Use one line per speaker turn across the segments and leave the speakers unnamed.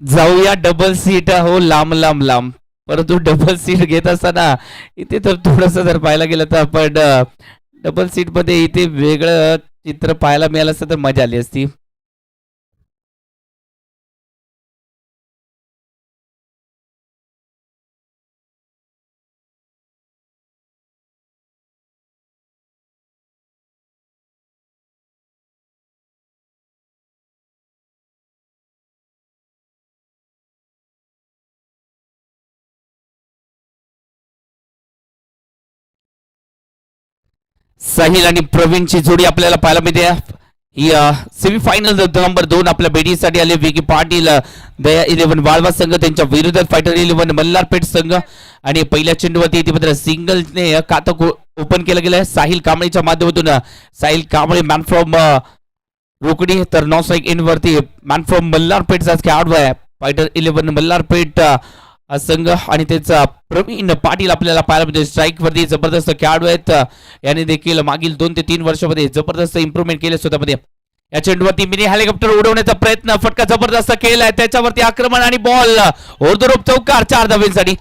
जाऊया double seat हो लांब लांब लांब. परंतु डबल सीट घेत असताना इथे तर थोडस जर पाहायला गेलं तर आपण डबल सीट मध्ये इथे वेगळं चित्र पाहायला मिळालं असतं तर मजा आली असती. साहिल आणि प्रवीणची जोडी आपल्याला पाहायला मिळते. ही सेमीफायनल नंबर 2 आपल्या बेडीसाठी आले. विकी पाटील दया 11 वाळवा संघ त्यांच्या विरोधात फायटर 11 मल्हारपेठ संघ. आणि पहिल्या चेंडूवरती इथे सिंगलने खातं ओपन केलं गेलं. साहिल कांबळेच्या माध्यमातून साहिल कांबळे मॅन फ्रॉम रोकडी, तर नॉन स्ट्राईक इन वरती मॅन फ्रॉम मल्हारपेठचा खेळाडू आहे फायटर 11 मल्हारपेठ संघ. आणि त्याचा प्रवीण पाटील आपल्याला पाहायला म्हणजे स्ट्राईक वरती जबरदस्त खेळाडू आहेत. याने देखील मागील 2 ते 3 वर्षामध्ये जबरदस्त इम्प्रूव्हमेंट केले स्वतःमध्ये. या चेंडूवरती मिनी हेलिकॉप्टर उडवण्याचा प्रयत्न, फटका जबरदस्त केलाय त्याच्यावरती आक्रमण आणि बॉल ओरदोरोप चौकार 4 धावेसाठी.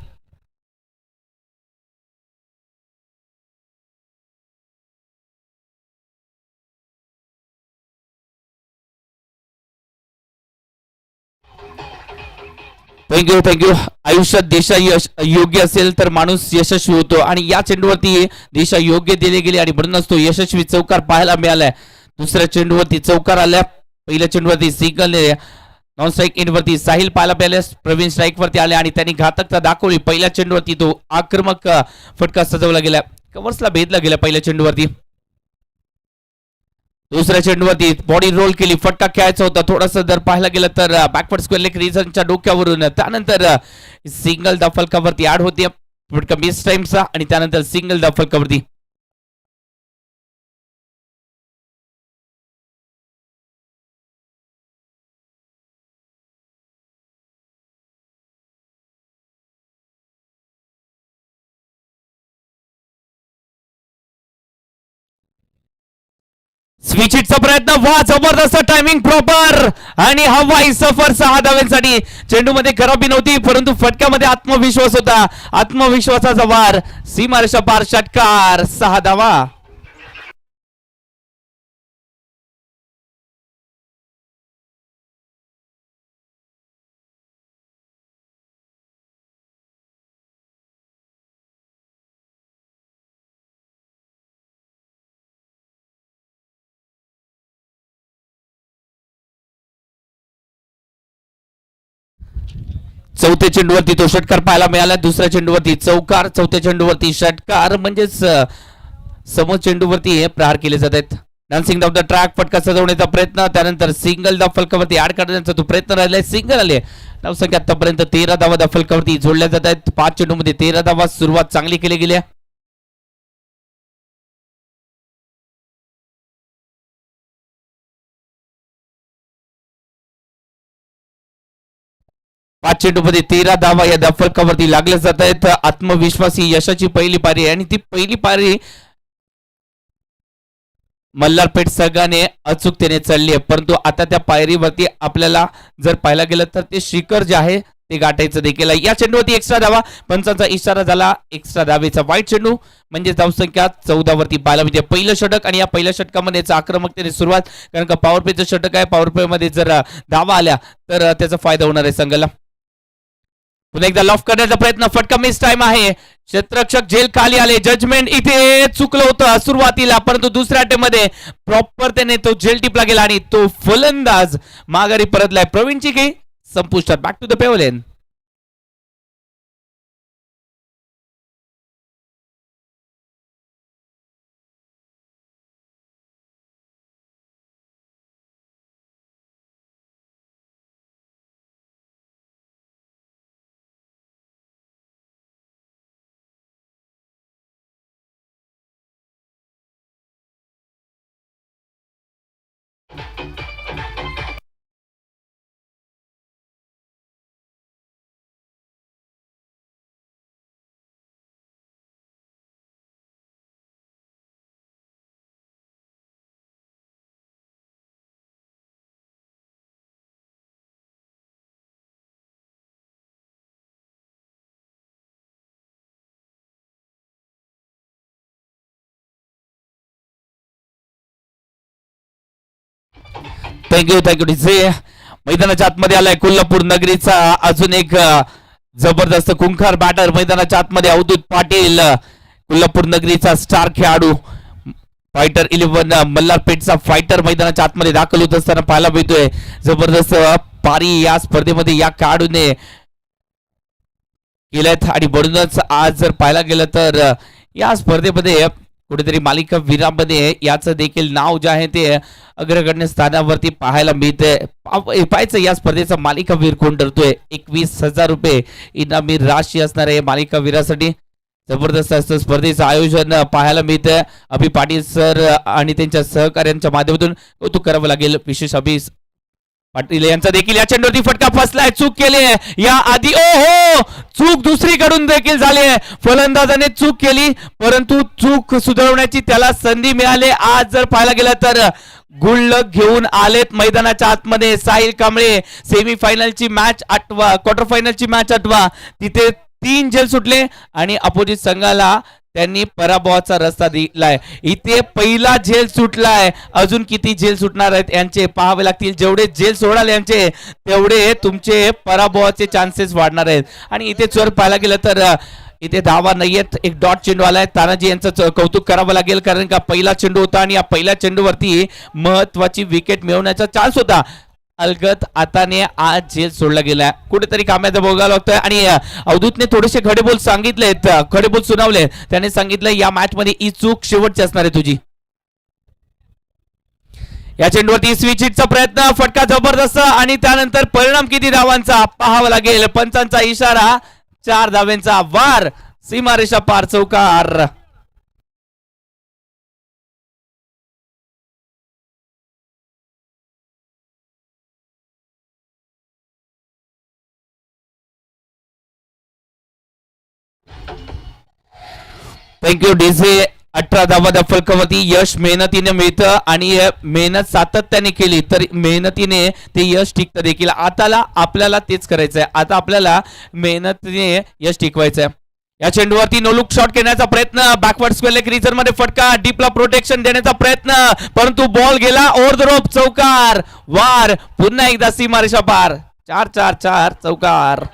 थँक्यू. आयुष्यात दिशा यश योग्य असेल तर माणूस यशस्वी होतो आणि या चेंडूवरती दिशा योग्य दिली गेली आणि म्हणूनच तो यशस्वी चौकार पाहायला मिळालाय. दुसऱ्या चेंडूवरती चौकार आल्या. पहिल्या चेंडूवरती सिंगल नॉन स्ट्राईक इन वरती साहिल पाहायला मिळाल्यास प्रवीण स्ट्राईक वरती आले आणि त्यांनी घातकता दाखवली. पहिल्या चेंडूवरती तो आक्रमक फटका सजवला गेला, कव्हर्सला भेदला गेला पहिल्या चेंडूवरती. दुसऱ्या चेंडूवरती बॉडी रोल केली, फटका खेळायचा होता. थोडंसं जर पाहायला गेलं तर बॅकवर्ड स्क्वेअर लेग रिझनच्या डोक्यावरून त्यानंतर सिंगल द फलकावरती ऍड होती फटका मिस टाइमचा आणि त्यानंतर सिंगल द फलकावरती. स्विच हिटचा प्रयत्न, वा जबरदस्त टायमिंग प्रॉपर आणि हवाई सफर 6 धाव्यांसाठी. चेंडूमध्ये खराबी नव्हती परंतु फटक्यामध्ये आत्मविश्वास होता. आत्मविश्वासाचा वार, सीमारेषा पार, षटकार, 6 धावा. चौथ्या चेंडूवरती तो षटकार पाहायला मिळाला. दुसऱ्या चेंडूवरती चौकार, चौथ्या चेंडूवरती षटकार, म्हणजेच समोर चेंडूवरती प्रहार केले जात आहेत. डान्सिंग ऑफ द ट्रॅक, फटका सजवण्याचा प्रयत्न, त्यानंतर सिंगल द फलकावरती ऍड करण्याचा तो प्रयत्न राहिलाय. सिंगल आले. धावसंख्या आतापर्यंत 13 धावा द फलकावरती जोडल्या जात आहेत. 5 चेंडूमध्ये 13 धावा, सुरुवात चांगली केली गेली. 5 चेंडूमध्ये 13 धावा या फलकावरती लागल्या जात आहेत. आत्मविश्वास ही यशाची पहिली पारी आहे आणि ती पहिली पारी मल्हारपेठ संघाने अचूकतेने चढली आहे. परंतु आता त्या पायरीवरती आपल्याला जर पाहायला गेलं तर ते शिखर जे आहे ते गाठायचं देखील आहे. या चेंडूवरती एक्स्ट्रा धावा, पंचांचा इशारा झाला एक्स्ट्रा धावेचा. वाईट चेंडू म्हणजे धावसंख्या 14 वरती पाहायला म्हणजे पहिलं षटक आणि या पहिल्या षटकामध्ये आक्रमकतेने सुरुवात, कारण का पॉवर प्लेचं षटक आहे. पॉवर प्ले मध्ये जर धावा आल्या तर त्याचा फायदा होणार आहे संघाला. पुन्हा एकदा लॉफ करण्याचा प्रयत्न, फटका मिस टाइम आहे. क्षेत्ररक्षक झेल खाली आले. जजमेंट इथे चुकलं होतं सुरुवातीला, परंतु दुसऱ्या अटेम्प्ट मध्ये प्रॉपर त्याने तो झेल टिपला गेला आणि तो फलंदाज माघारी परतलाय. प्रवीणची की संपुष्टात. Back to the pavilion. Thank you DJ. मैदानाच्या आतमध्ये आलाय कोल्हापूर नगरीचा अजून एक जबरदस्त खुंखार बॅटर मैदानाच्या आतमध्ये अवधूत पाटील, कोल्हापूर नगरीचा स्टार खेळाडू, फायटर 11 मल्हारपेठचा फायटर मैदानाच्या आतमध्ये दाखल होत असताना पाहायला मिळतोय. जबरदस्त पारी या स्पर्धेमध्ये या खेळाडूने केल्यात आणि म्हणूनच आज जर पाहायला गेलं तर या स्पर्धेमध्ये कुठेतरी मालिका वीरामध्ये याचं देखील नाव जे आहे ते अग्रगण्य स्थानावरती पाहायला मिळते. पाहायचं या स्पर्धेचा मालिका वीर कोण ठरतोय. 21,000 रुपये इनामी राशी असणार आहे मालिका वीरासाठी. जबरदस्त असं स्पर्धेचं आयोजन पाहायला मिळतंय. अभि पाटील सर आणि त्यांच्या सहकार्यांच्या माध्यमातून कौतुक करावं लागेल. विशेष अभि पाटील यांचा देखील या चेंडूवरती फटका फसलाय. चूक केली या आधी. ओहो, चूक दुसरीकडून देखील झाली आहे. फलंदाजाने चूक केली परंतु चूक सुधारवण्याची त्याला संधी मिळाली. आज जर पाहायला गेलं तर गुल्लक घेऊन आलेत मैदानाच्या आतमध्ये साहिल कांबळे. सेमीफायनलची मॅच आठवा, क्वार्टर फायनलची मॅच आठवा, तिथे 3 झेल सुटले आणि अपोजिट संघाला त्यांनी पराभवाचा रस्ता दिलाय. इथे पहिला झेल सुटलाय. अजून किती झेल सुटणार आहेत यांचे पाहावे लागतील. जेवढे झेल सोडाल यांचे तेवढे तुमचे पराभवाचे चान्सेस वाढणार आहेत. आणि इथे जर पाहायला गेलं तर इथे धावा नाहीयेत. एक डॉट चेंडू आलाय. तानाजी यांचं कौतुक करावं लागेल कारण का पहिला चेंडू होता आणि या पहिल्या चेंडूवरती महत्वाची विकेट मिळवण्याचा चान्स होता. अलगत आताने आज झेल सोडला गेलाय. कुठेतरी काम्याचा भोगावा लागतोय आणि अवधूतने थोडेसे खडेबोल सांगितलेत, खडेबोल सुनावले. त्याने सांगितलं या मॅच मध्ये ही चूक शेवटची असणार आहे तुझी. या चेंडूवरती स्विच हिटचा प्रयत्न, फटका जबरदस्त आणि त्यानंतर परिणाम किती धावांचा पाहावा लागेल. पंचांचा इशारा, 4 धावांचा वार, सीमारेषा पार, चौकार. Thank you DJ. 18 धावा त्या फलकावरती यश मेहनतीने मिळतं आणि मेहनत सातत्याने केली तर मेहनतीने ते यश टिकतं देखील. आता आपल्याला तेच करायचंय. आता आपल्याला मेहनतीने यश टिकवायचंय. या चेंडूवरती नो लुक शॉट घेण्याचा प्रयत्न, बॅकवर्ड स्क्वेअर लेग रिजन मध्ये फटका, डीपला प्रोटेक्शन देण्याचा प्रयत्न परंतु बॉल गेला ओव्हर द रोप, चौकार. वार, पुन्हा एकदा सीमारेषा पार, 4-4-4, चौकार.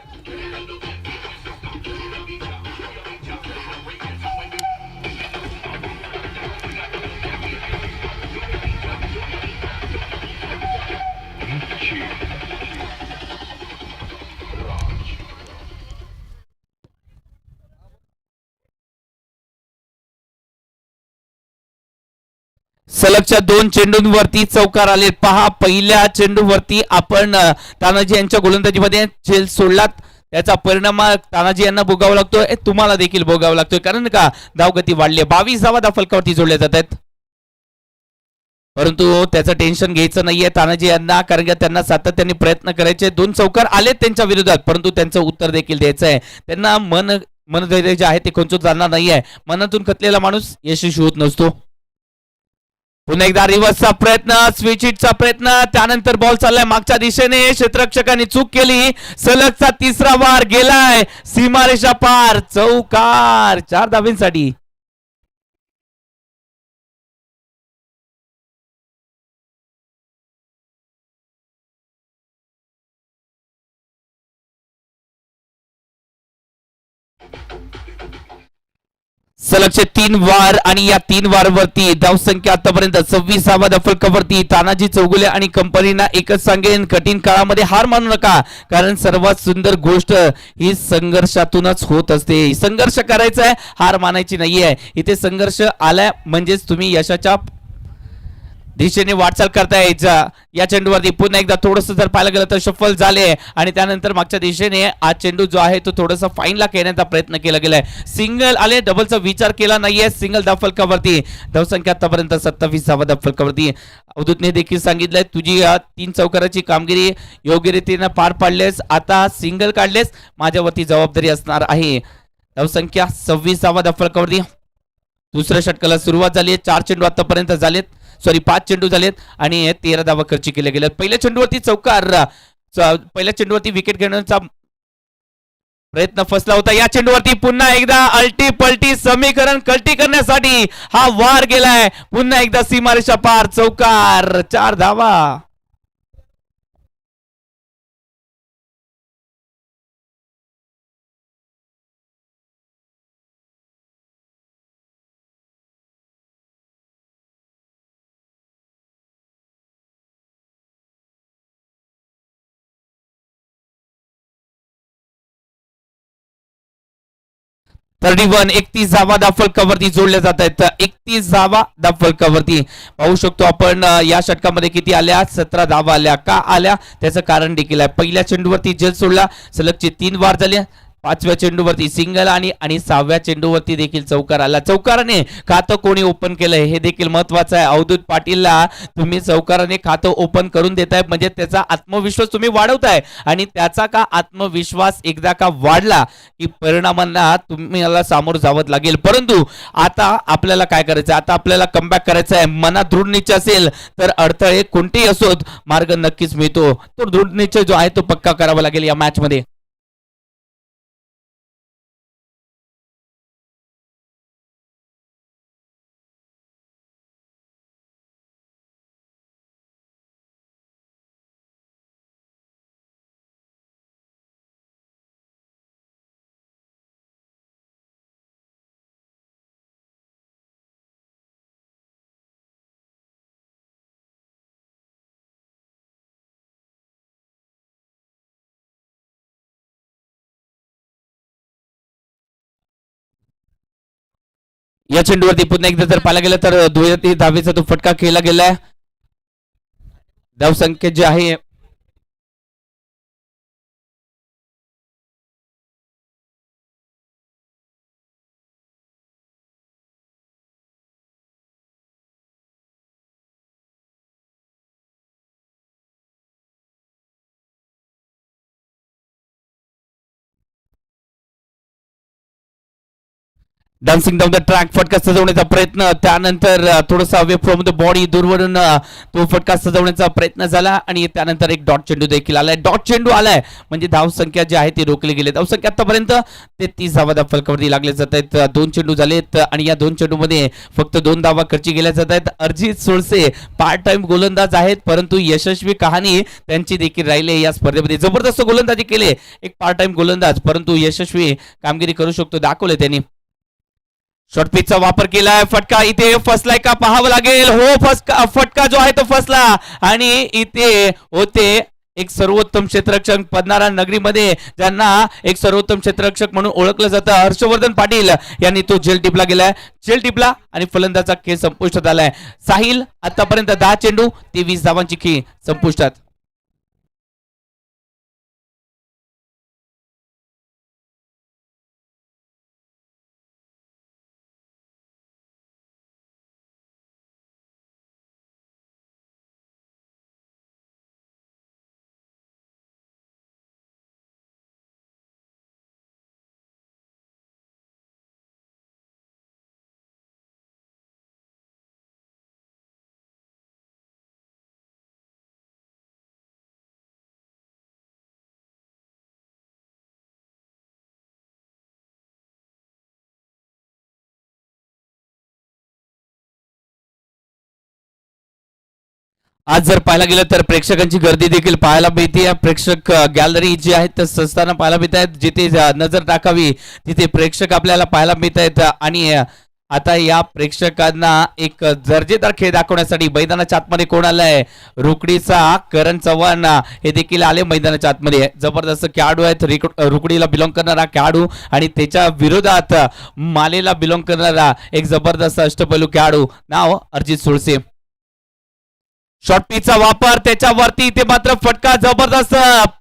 सलगच्या 2 चेंडूंवरती चौकार आले. पहा, पहिल्या चेंडूवरती आपण तानाजी यांच्या गोलंदाजीमध्ये झेल सोडलात, त्याचा परिणाम तानाजी यांना भोगावा लागतोय, तुम्हाला देखील भोगावा लागतोय कारण का धावगती वाढली. 22 धावा त्या फलकावरती जोडल्या जात आहेत. परंतु त्याचं टेन्शन घ्यायचं नाहीये तानाजी यांना कारण की त्यांना सातत्याने प्रयत्न करायचे. 2 चौकार आलेत त्यांच्या विरोधात परंतु त्यांचं उत्तर देखील द्यायचं आहे. त्यांना मनधैर्य जे आहे ते खचून जाणार नाहीये. मनातून खचलेला माणूस यशस्वी होत नसतो. पुन्हा एकदा रिव्हर्सचा प्रयत्न, स्विच हिटचा प्रयत्न, त्यानंतर बॉल चाललाय मागच्या दिशेने, क्षेत्ररक्षकांनी चूक केली. सलगचा 3रा वार गेलाय सीमारेषा पार, चौकार. 4 धावांसाठी. सलगचे 3 वार आणि या 3 वारवरती धावसंख्या आतापर्यंत 26वा फलकावरती. तानाजी चौगुले आणि कंपनीना एकच सांगेन, कठीण काळामध्ये हार मानू नका कारण सर्वात सुंदर गोष्ट ही संघर्षातूनच होत असते. संघर्ष करायचा आहे, हार मानायची नाहीये. इथे संघर्ष आलाय म्हणजेच तुम्ही यशाच्या दिशेने वाटचाल करताय. या चेंडूवरती पुन्हा एकदा थोडंसं जर पाहायला गेलं तर शफल झाले आणि त्यानंतर मागच्या दिशेने हा चेंडू जो आहे तो थोडासा फाईनला खेळण्याचा प्रयत्न केला गेलाय. सिंगल आले, डबलचा विचार केला नाहीये. सिंगल धाव फलकावरती. धावसंख्या आतापर्यंत 27वा धाव फलकावरती. अवधूतने देखील सांगितलंय तुझी 3 चौकाराची कामगिरी योग्य रीतीने पार पाडलेस, आता सिंगल काढलेस, माझ्यावरती जबाबदारी असणार आहे. धावसंख्या 26वा धाव फलकावरती. दुसऱ्या षटकाला सुरुवात झाली आहे. 4 चेंडू आतापर्यंत झालेत, 5 चेंडू झालेत आणि 13 धावा खर्च केल्या गेल्यात. पहिल्या चेंडूवरती चौकार, पहिल्या चेंडूवरती विकेट घेण्याचा प्रयत्न फसला होता. या चेंडूवरती पुन्हा एकदा अल्टी पलटी समीकरण कल्टी करण्यासाठी हा वार गेलाय. पुन्हा एकदा सीमारेषा पार, चौकार. 4 धावा. 31 31 धावा फलकावरती जोडल्या जात आहेत. 31 धावा फलकावरती पाहू शकतो आपण या षटकामध्ये किती आल्या, 17 धावा आल्या. का आल्या त्याचं कारण देखील आहे. पहिल्या चेंडूवरती जल सोडला, सलगचे 3 वार झाले. 5व्या चेंडूवरती सिंगल आणि 6व्या चेंडूवरती देखील चौकार आला. चौकाराने खातं कोणी ओपन केलंय हे देखील महत्वाचं आहे. अवधूत पाटीलला तुम्ही चौकाराने खातं ओपन करून देताय म्हणजे त्याचा आत्मविश्वास तुम्ही वाढवताय आणि त्याचा का आत्मविश्वास एकदा का वाढला की परिणामांना तुम्हाला सामोरं जावं लागेल. परंतु आता आपल्याला काय करायचं, आता आपल्याला कमबॅक करायचं आहे. मनात दृढ निश्चय असेल तर अडथळे कोणतेही असोत मार्ग नक्कीच मिळतो. तो दृढ निश्चय जो आहे तो पक्का करावा लागेल या मॅच मध्ये. या चेंडूवरती पुन्हा एकदा जर पाहायला गेलं तर 2 धावेचा तो फटका केला गेलाय. धावसंख्या जी आहे डान्सिंग डाऊन द ट्रॅक फटका सजवण्याचा प्रयत्न, त्यानंतर थोडासा अवे फ्रॉम द बॉडी दूरवरून तो फटका सजवण्याचा प्रयत्न झाला आणि त्यानंतर एक डॉट चेंडू देखील आलाय. डॉट चेंडू आलाय म्हणजे धाव संख्या जी आहे ती रोखली गेली. धाव संख्या आतापर्यंत 33 धावा फलकावरती लागले जात आहेत. 2 चेंडू झालेत आणि या 2 चेंडू मध्ये फक्त 2 धावा खर्ची गेल्या जात आहेत. अर्जित सोळसे पार्ट टाइम गोलंदाज आहेत परंतु यशस्वी कहाणी त्यांची देखील राहिली या स्पर्धेमध्ये. जबरदस्त गोलंदाजी केले एक पार्ट टाइम गोलंदाज, परंतु यशस्वी कामगिरी करू शकतो दाखवले त्यांनी. शॉर्ट पिचचा वापर केलाय. फटका इथे फसलाय का पाहावं लागेल. हो फटका जो आहे तो फसला आणि इथे होते एक सर्वोत्तम क्षेत्ररक्षक पद्मारा नगरीमध्ये ज्यांना एक सर्वोत्तम क्षेत्ररक्षक म्हणून ओळखलं जातं हर्षवर्धन पाटील यांनी तो झेल टिपला गेलाय. झेल टिपला आणि फलंदाचा खेळ संपुष्टात आलाय. साहिल आतापर्यंत 10 चेंडू 23 धावांची खेळ संपुष्टात. आज जर पाहायला गेलं तर प्रेक्षकांची गर्दी देखील पाहायला मिळते. प्रेक्षक गॅलरी जी आहेत तर सस्ताना पाहायला मिळत आहेत. जिथे नजर टाकावी तिथे प्रेक्षक आपल्याला पाहायला मिळत आहेत आणि आता या प्रेक्षकांना एक दर्जेदार खेळ दाखवण्यासाठी मैदानाच्या आतमध्ये कोण आलाय, रुकडीचा करण चव्हाण हे देखील आले मैदानाच्या आतमध्ये. जबरदस्त खेळाडू आहेत. रुकडीला बिलॉंग करणारा खेळाडू आणि त्याच्या विरोधात मालेला बिलॉंग करणारा एक जबरदस्त अष्टपैलू खेळाडू, नाव अर्जित सोळसे. शॉर्ट पिचचा वापर त्याच्यावरती इथे मात्र फटका जबरदस्त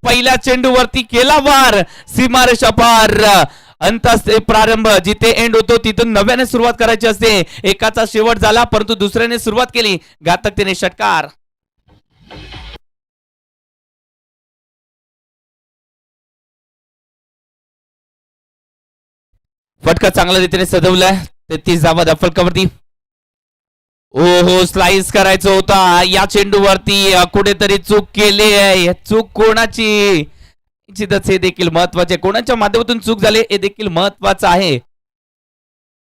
पहिल्या चेंडूवरती केला वार. सीमारेषा पार अंत असते प्रारंभ, जिथे एंड होतो तिथून नव्याने सुरुवात करायची असते. एकाचा शेवट झाला परंतु दुसऱ्याने सुरुवात केली. घातकतेने षटकार. फटका चांगल्या रीतीने सजवलाय. 33 धावा फलकावरती. ओ हो स्लाइस करायचं होता या चेंडूवरती कुठेतरी चूक केली आहे. चूक कोणाची निश्चितच हे देखील महत्वाचे, कोणाच्या माध्यमातून चूक झाली हे देखील महत्वाचं आहे.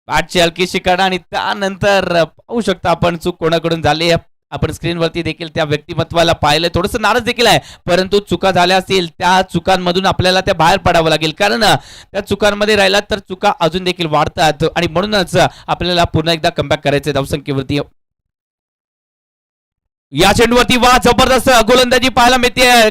बॅटची हलकीशी काढा आणि त्यानंतर पाहू शकता आपण चूक कोणाकडून झाली. आपण स्क्रीनवरती देखील त्या व्यक्तिमत्वाला पाहिलं, थोडंसं नाराज देखील आहे परंतु चुका झाल्या असतील त्या चुकांमधून आपल्याला त्या बाहेर पडावं लागेल कारण त्या चुकांमध्ये राहिला तर चुका अजून देखील वाढतात आणि म्हणूनच आपल्याला पुन्हा एकदा कमबॅक करायचं धावसंख्येवरती. या चेंडूवरती वा जबरदस्त गोलंदाजी पाहायला मिळते.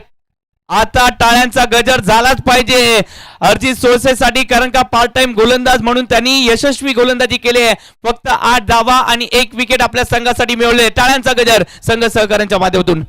आता टाळ्यांचा गजर झालाच पाहिजे अर्जित सोळसेसाठी, कारण का पार्ट टाइम गोलंदाज म्हणून त्यांनी यशस्वी गोलंदाजी केली आहे. फक्त 8 धावा आणि 1 विकेट आपल्या संघासाठी मिळवले. टाळ्यांचा गजर संघ सहकार्यांच्या माध्यमातून.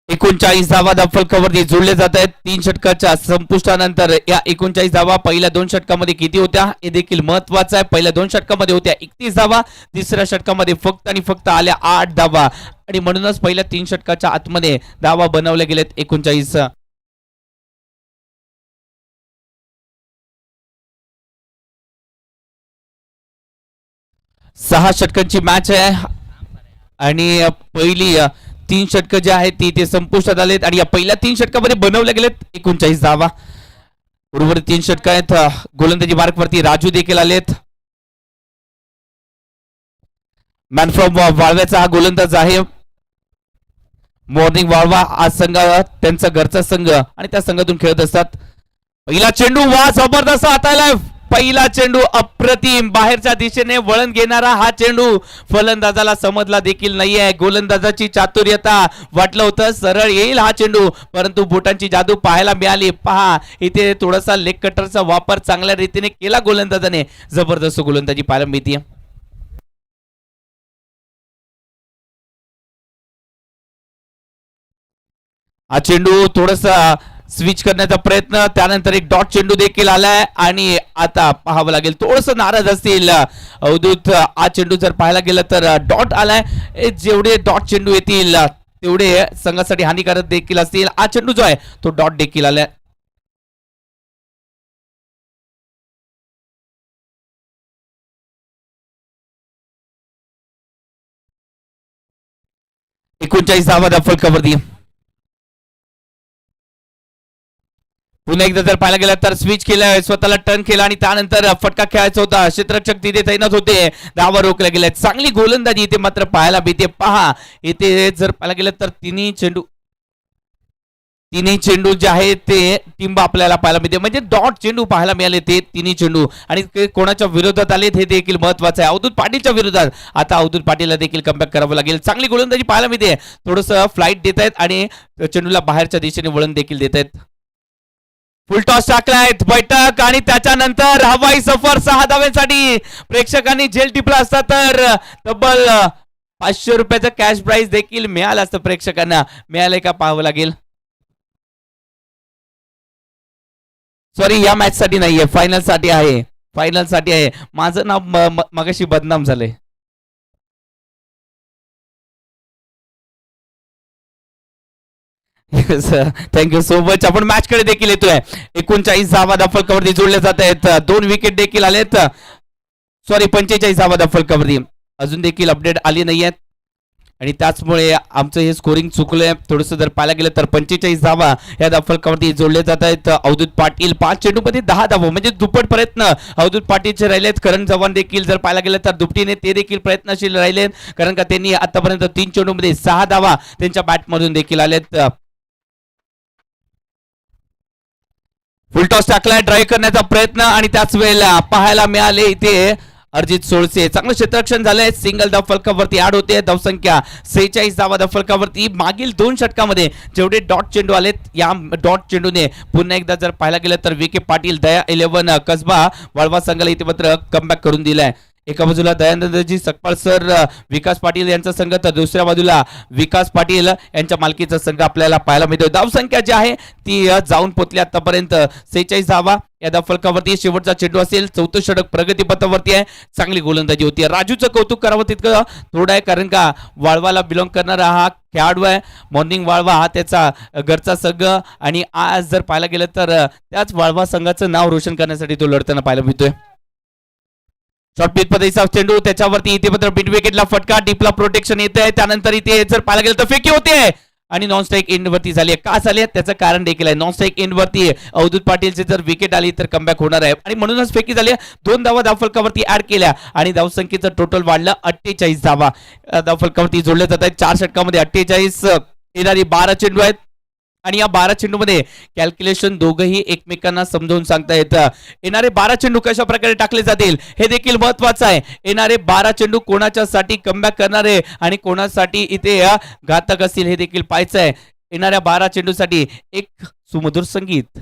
एकोणचाळीस धावा फलकावरती जोडले जात आहेत. 3 षटकाच्या संपुष्टानंतर या 39 धावा पहिल्या 2 षटकामध्ये किती होत्या हे देखील महत्वाचं आहे. पहिल्या 2 षटकामध्ये होत्या 31 धावा, तिसऱ्या षटकामध्ये फक्त आणि फक्त आल्या 8 धावा आणि म्हणूनच पहिल्या 3 षटकाच्या आतमध्ये धावा बनवल्या गेलेत 39. सहा षटकांची मॅच आहे आणि पहिली 3 षटक जे आहेत ती संपुष्टात आलेत आणि या पहिल्या 3 षटकामध्ये बनवल्या गेलेत 39 धावा. उर्वरित 3 षटक आहेत. गोलंदाजी मार्कवरती राजू देखील आलेत. मॅन फ्रॉम वाळव्याचा हा गोलंदाज आहे. मॉर्निंग वाळवा हा संघ त्यांचा घरचा संघ आणि त्या संघातून खेळत असतात. पहिला चेंडू वा जबरदस्त हाताळलाय. पहिला चेंडू अप्रतिम बाहेरच्या दिशेने वळण घेणारा हा चेंडू फलंदाजाला समजला देखील नाहीये. गोलंदाजाची चातुर्यता, वाटलं होतं सरळ येईल हा चेंडू, परंतु बोटांची जादू पाहायला मिळाली. पहा इथे थोडासा लेग कटरचा वापर चांगल्या रीतीने केला गोलंदाजाने. जबरदस्त गोलंदाजी पाहायला मिळते. हा चेंडू थोडासा स्विच करण्याचा प्रयत्न, त्यानंतर एक डॉट चेंडू देखील आलाय आणि आता पाहावं लागेल थोडस नाराज असतील अवधूत. हा चेंडू जर पाहायला गेलं तर डॉट आलाय. जेवढे डॉट चेंडू येतील तेवढे संघासाठी हानिकारक देखील असतील. हा चेंडू जो आहे तो डॉट देखील आलाय. एकोणचाळीस धावा फलकावरती. पुन्हा एकदा जर पाहायला गेलं तर स्विच केलं, स्वतःला टर्न केला आणि त्यानंतर फटका खेळायचा होता. क्षेत्ररक्षक तिथे तैनात होते, धावा रोखल्या गेल्या. चांगली गोलंदाजी इथे मात्र पाहायला मिळते. पहा इथे जर पाहायला गेलं तर तिन्ही चेंडू जे आहे ते टिंब आपल्याला पाहायला मिळते, म्हणजे डॉट चेंडू पाहायला मिळाले ते तिन्ही चेंडू. आणि ते कोणाच्या विरोधात आलेत हे देखील महत्वाचं आहे. अवधूत पाटीलच्या विरोधात. आता अवधूत पाटीलला देखील कमबॅक करावं लागेल. चांगली गोलंदाजी पाहायला मिळते. थोडस फ्लाईट देत आहेत आणि चेंडूला बाहेरच्या दिशेने वळण देखील देत आहेत. फुल टॉस टाकलाय बैठक आणि त्याच्यानंतर हवाई सफर 6 धाव्यांसाठी. प्रेक्षकांनी झेल टिपला असता तर तब्बल 500 रुपयाचं कॅश प्राइज देखील मिळालं असतं. प्रेक्षकांना मिळालंय का पाहावं लागेल. सॉरी, या मॅच साठी नाहीये, फायनल साठी आहे. फायनल साठी आहे. माझं नाव मगाशी बदनाम झालंय. Thank you so much. आपण मॅच कडे देखील येतोय. 39 धावा फलकावरती जोडले जात आहेत. 2 विकेट देखील आलेत. सॉरी, 45 धावा फलकावरती. अजून देखील अपडेट आली नाहीयेत आणि त्याचमुळे आमचं हे स्कोरिंग चुकलंय थोडंसं. जर पाहायला गेलं तर 45 धावा या फलकावरती जोडले जात आहेत. अवधूत पाटील 5 चेंडूमध्ये 10 धावा, म्हणजे दुप्पट प्रयत्न अवधूत पाटीलचे राहिलेत. करण चव्हाण देखील जर पाहायला गेलं तर दुपटीने ते देखील प्रयत्नशील राहिलेत, कारण का त्यांनी आतापर्यंत 3 चेंडूमध्ये 6 धावा त्यांच्या बॅटमधून देखील आलेत. फुलटॉस टाकलाय, ड्राईव्ह करण्याचा प्रयत्न आणि त्याच वेळेला पाहायला मिळाले इथे अर्जित सोळसे. चांगलं क्षेत्ररक्षण झालंय. सिंगल धाव फलकावरती ऍड होते. धावसंख्या 46 धावा धाव फलकावरती. मागील 2 षटकामध्ये जेवढे डॉट चेंडू आलेत या डॉट चेंडूने पुन्हा एकदा जर पाहायला गेलं तर विके पाटील दया 11 कसबा वाळवा संघाला इथे मात्र कमबॅक करून दिलाय. एका बाजूला दयानंदजी सकपाळ सर, विकास पाटील यांचा संघ, तर दुसऱ्या बाजूला विकास पाटील यांच्या मालकीचा संघ आपल्याला पाहायला मिळतो. धावसंख्या जी आहे ती जाऊन पोचली आतापर्यंत 46 धावा या धाव फलकावरती. शेवटचा चेंडू असेल. 4थं षटक प्रगतीपथावरती आहे. चांगली गोलंदाजी होती. राजूचं कौतुक करावं तितकं थोडं आहे, कारण का वाळवाला बिलॉंग करणारा हा खेळाडू आहे. मॉर्निंग वाळवा हा त्याचा घरचा संघ आणि आज जर पाहायला गेलं तर त्याच वाळवा संघाचं नाव रोशन करण्यासाठी तो लढताना पाहायला मिळतोय. शॉर्ट पिच पद्धतीचा चेंडू त्याच्यावरती इथे मात्र मिड विकेटला फटका डीपला प्रोटेक्शन येत आहे त्यानंतर इथे जर पाहायला गेलं तर फेकी होते आणि नॉन स्ट्राईक एंड वरती झाली का झाली त्याचं कारण देखील आहे नॉन स्ट्राईक एंड वरती अवधूत पाटीलची जर विकेट आली तर कमबॅक होणार आहे आणि म्हणूनच फेकी झाली 2 धावा धावफलकावरती ऍड केल्या आणि धावसंख्येचं टोटल वाढलं 48 धावा धावफलकावरती जोडले जात आहेत 4 षटकामध्ये 48 येणारी 12 चेंडू आहेत आणि या 12 चेंडूमध्ये कॅल्क्युलेशन दोघंही एकमेकांना समजावून सांगता येतं येणारे 12 चेंडू कशा प्रकारे टाकले जातील हे देखील महत्वाचं आहे येणारे 12 चेंडू कोणाच्यासाठी कमबॅक करणारे आणि कोणासाठी इथे घातक असतील हे देखील पाहायचं आहे येणाऱ्या 12 चेंडूसाठी एक सुमधुर संगीत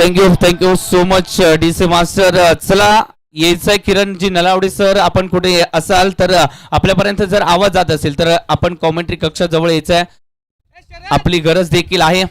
thank you so much DC master चला यायचंय किरणजी नलावडे सर आपण कुठे असाल तर आपल्यापर्यंत जर आवाज जात असेल तर आपण कॉमेंट्री कक्षाजवळ यायचंय आपली गरज देखील आहे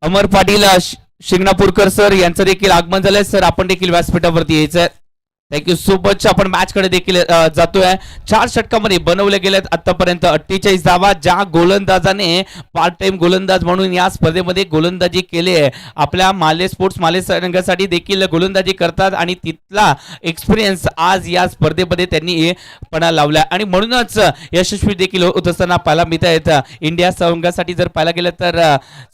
अमर पाटील शिंगणापूरकर सर यांचं देखील आगमन झालंय सर आपण देखील व्यासपीठावरती यायचंय थँक्यू सो मच आपण मॅच कडे देखील जातोय 4 षटकामध्ये बनवले गेलेत आतापर्यंत 48 धावा ज्या गोलंदाजाने पार्ट टाइम गोलंदाज म्हणून या स्पर्धेमध्ये गोलंदाजी केली आहे आपल्या माले स्पोर्ट्स माले संघासाठी देखील गोलंदाजी करतात आणि तिथला एक्सपिरियन्स आज या स्पर्धेमध्ये त्यांनी पणा लावला आणि म्हणूनच यशस्वी देखील होत असताना पाहायला मिळत आहेत इंडिया संघासाठी जर पाहायला गेलं तर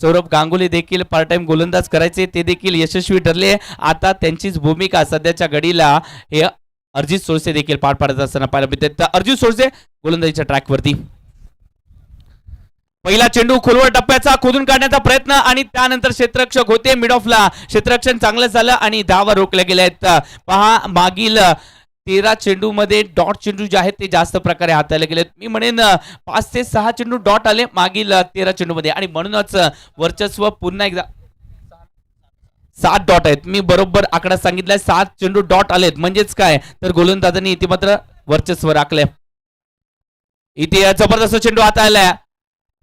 सौरभ गांगुली देखील पार्ट टाइम गोलंदाज करायचे ते देखील यशस्वी ठरले आता त्यांचीच भूमिका सध्याच्या घडीला हे अर्जित सोळसे देखील पार पाडत असताना पाहायला मिळते अर्जित सोळसे गोलंदाजीच्या ट्रॅकवरती पहिला चेंडू खोलवर टप्प्याचा खोदून काढण्याचा प्रयत्न आणि त्यानंतर क्षेत्ररक्षक होते मिड ऑफला क्षेत्ररक्षण चांगलं झालं आणि धावा रोखल्या गेल्या आहेत पहा मागील 13 चेंडू मध्ये डॉट चेंडू जे आहेत ते जास्त प्रकारे हाताळले गेलेत मी म्हणेन 5 ते 6 चेंडू डॉट आले मागील 13 चेंडू मध्ये आणि म्हणूनच वर्चस्व पुन्हा एकदा 7 डॉट आहेत मी बरोबर आकडा सांगितलाय 7 चेंडू डॉट आलेत म्हणजेच काय तर गोलंदाजांनी इथे मात्र वर्चस्व राखले इथे जबरदस्त चेंडू आता आलाय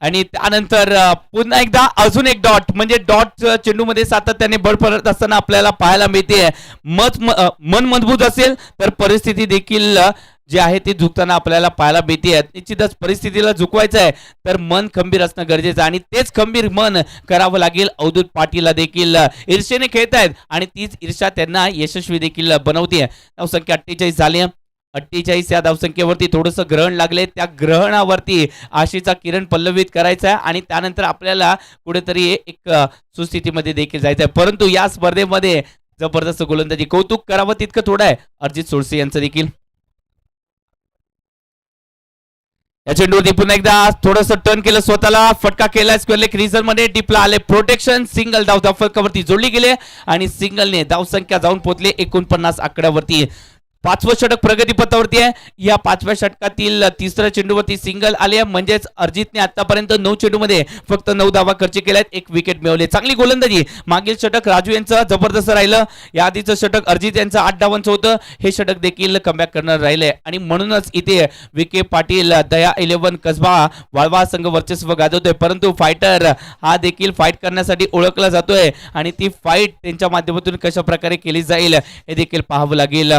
आणि त्यानंतर पुन्हा एकदा अजून एक डॉट म्हणजे डॉट चेंडू मध्ये सातत्याने बळ पडत असताना आपल्याला पाहायला मिळते मन मजबूत असेल तर परिस्थिती देखील जे आहे ते झुकताना आपल्याला पाहायला मिळते निश्चितच परिस्थितीला झुकवायचं आहे तर मन खंबीर असणं गरजेचं आहे आणि तेच खंबीर मन करावं लागेल अवधूत पाटीलला देखील ईर्षेने खेळत आहेत आणि तीच ईर्षा त्यांना यशस्वी देखील बनवते धावसंख्या 48 झाली 48 या धावसंख्येवरती थोडंसं ग्रहण लागले त्या ग्रहणावरती आशेचा किरण पल्लवित करायचा आहे आणि त्यानंतर आपल्याला कुठेतरी एक सुस्थितीमध्ये देखील जायचं आहे परंतु या स्पर्धेमध्ये जबरदस्त गोलंदाजी कौतुक करावं तितकं थोडं आहे अर्जित सोळसे यांचं देखील या चेंडूवरती पुन्हा एकदा थोडस टर्न केलं स्वतःला फटका केला स्क्वेअर क्रिझर मध्ये डिपला आले प्रोटेक्शन सिंगल धाव फलकावरती जोडली गेले आणि सिंगलने धावसंख्या जाऊन पोहोचले 49 आकड्यावरती 5वं षटक प्रगतीपथावरती आहे या 5व्या षटकातील तिसऱ्या चेंडूवरती सिंगल आले म्हणजेच अर्जितने आतापर्यंत 9 चेंडूमध्ये फक्त 9 धावा खर्च केल्यात 1 विकेट मिळवले चांगली गोलंदाजी मागील षटक राजू यांचं जबरदस्त राहिलं या आधीचं षटक अर्जित यांचं 8 धावांचं होतं हे षटक देखील कमबॅक करणार राहिले आणि म्हणूनच इथे विके पाटील दया 11 कसबा वाळवा संघ वर्चस्व गाजवतोय परंतु फायटर हा देखील फाईट करण्यासाठी ओळखला जातोय आणि ती फाईट त्यांच्या माध्यमातून कशा प्रकारे केली जाईल हे देखील पाहावं लागेल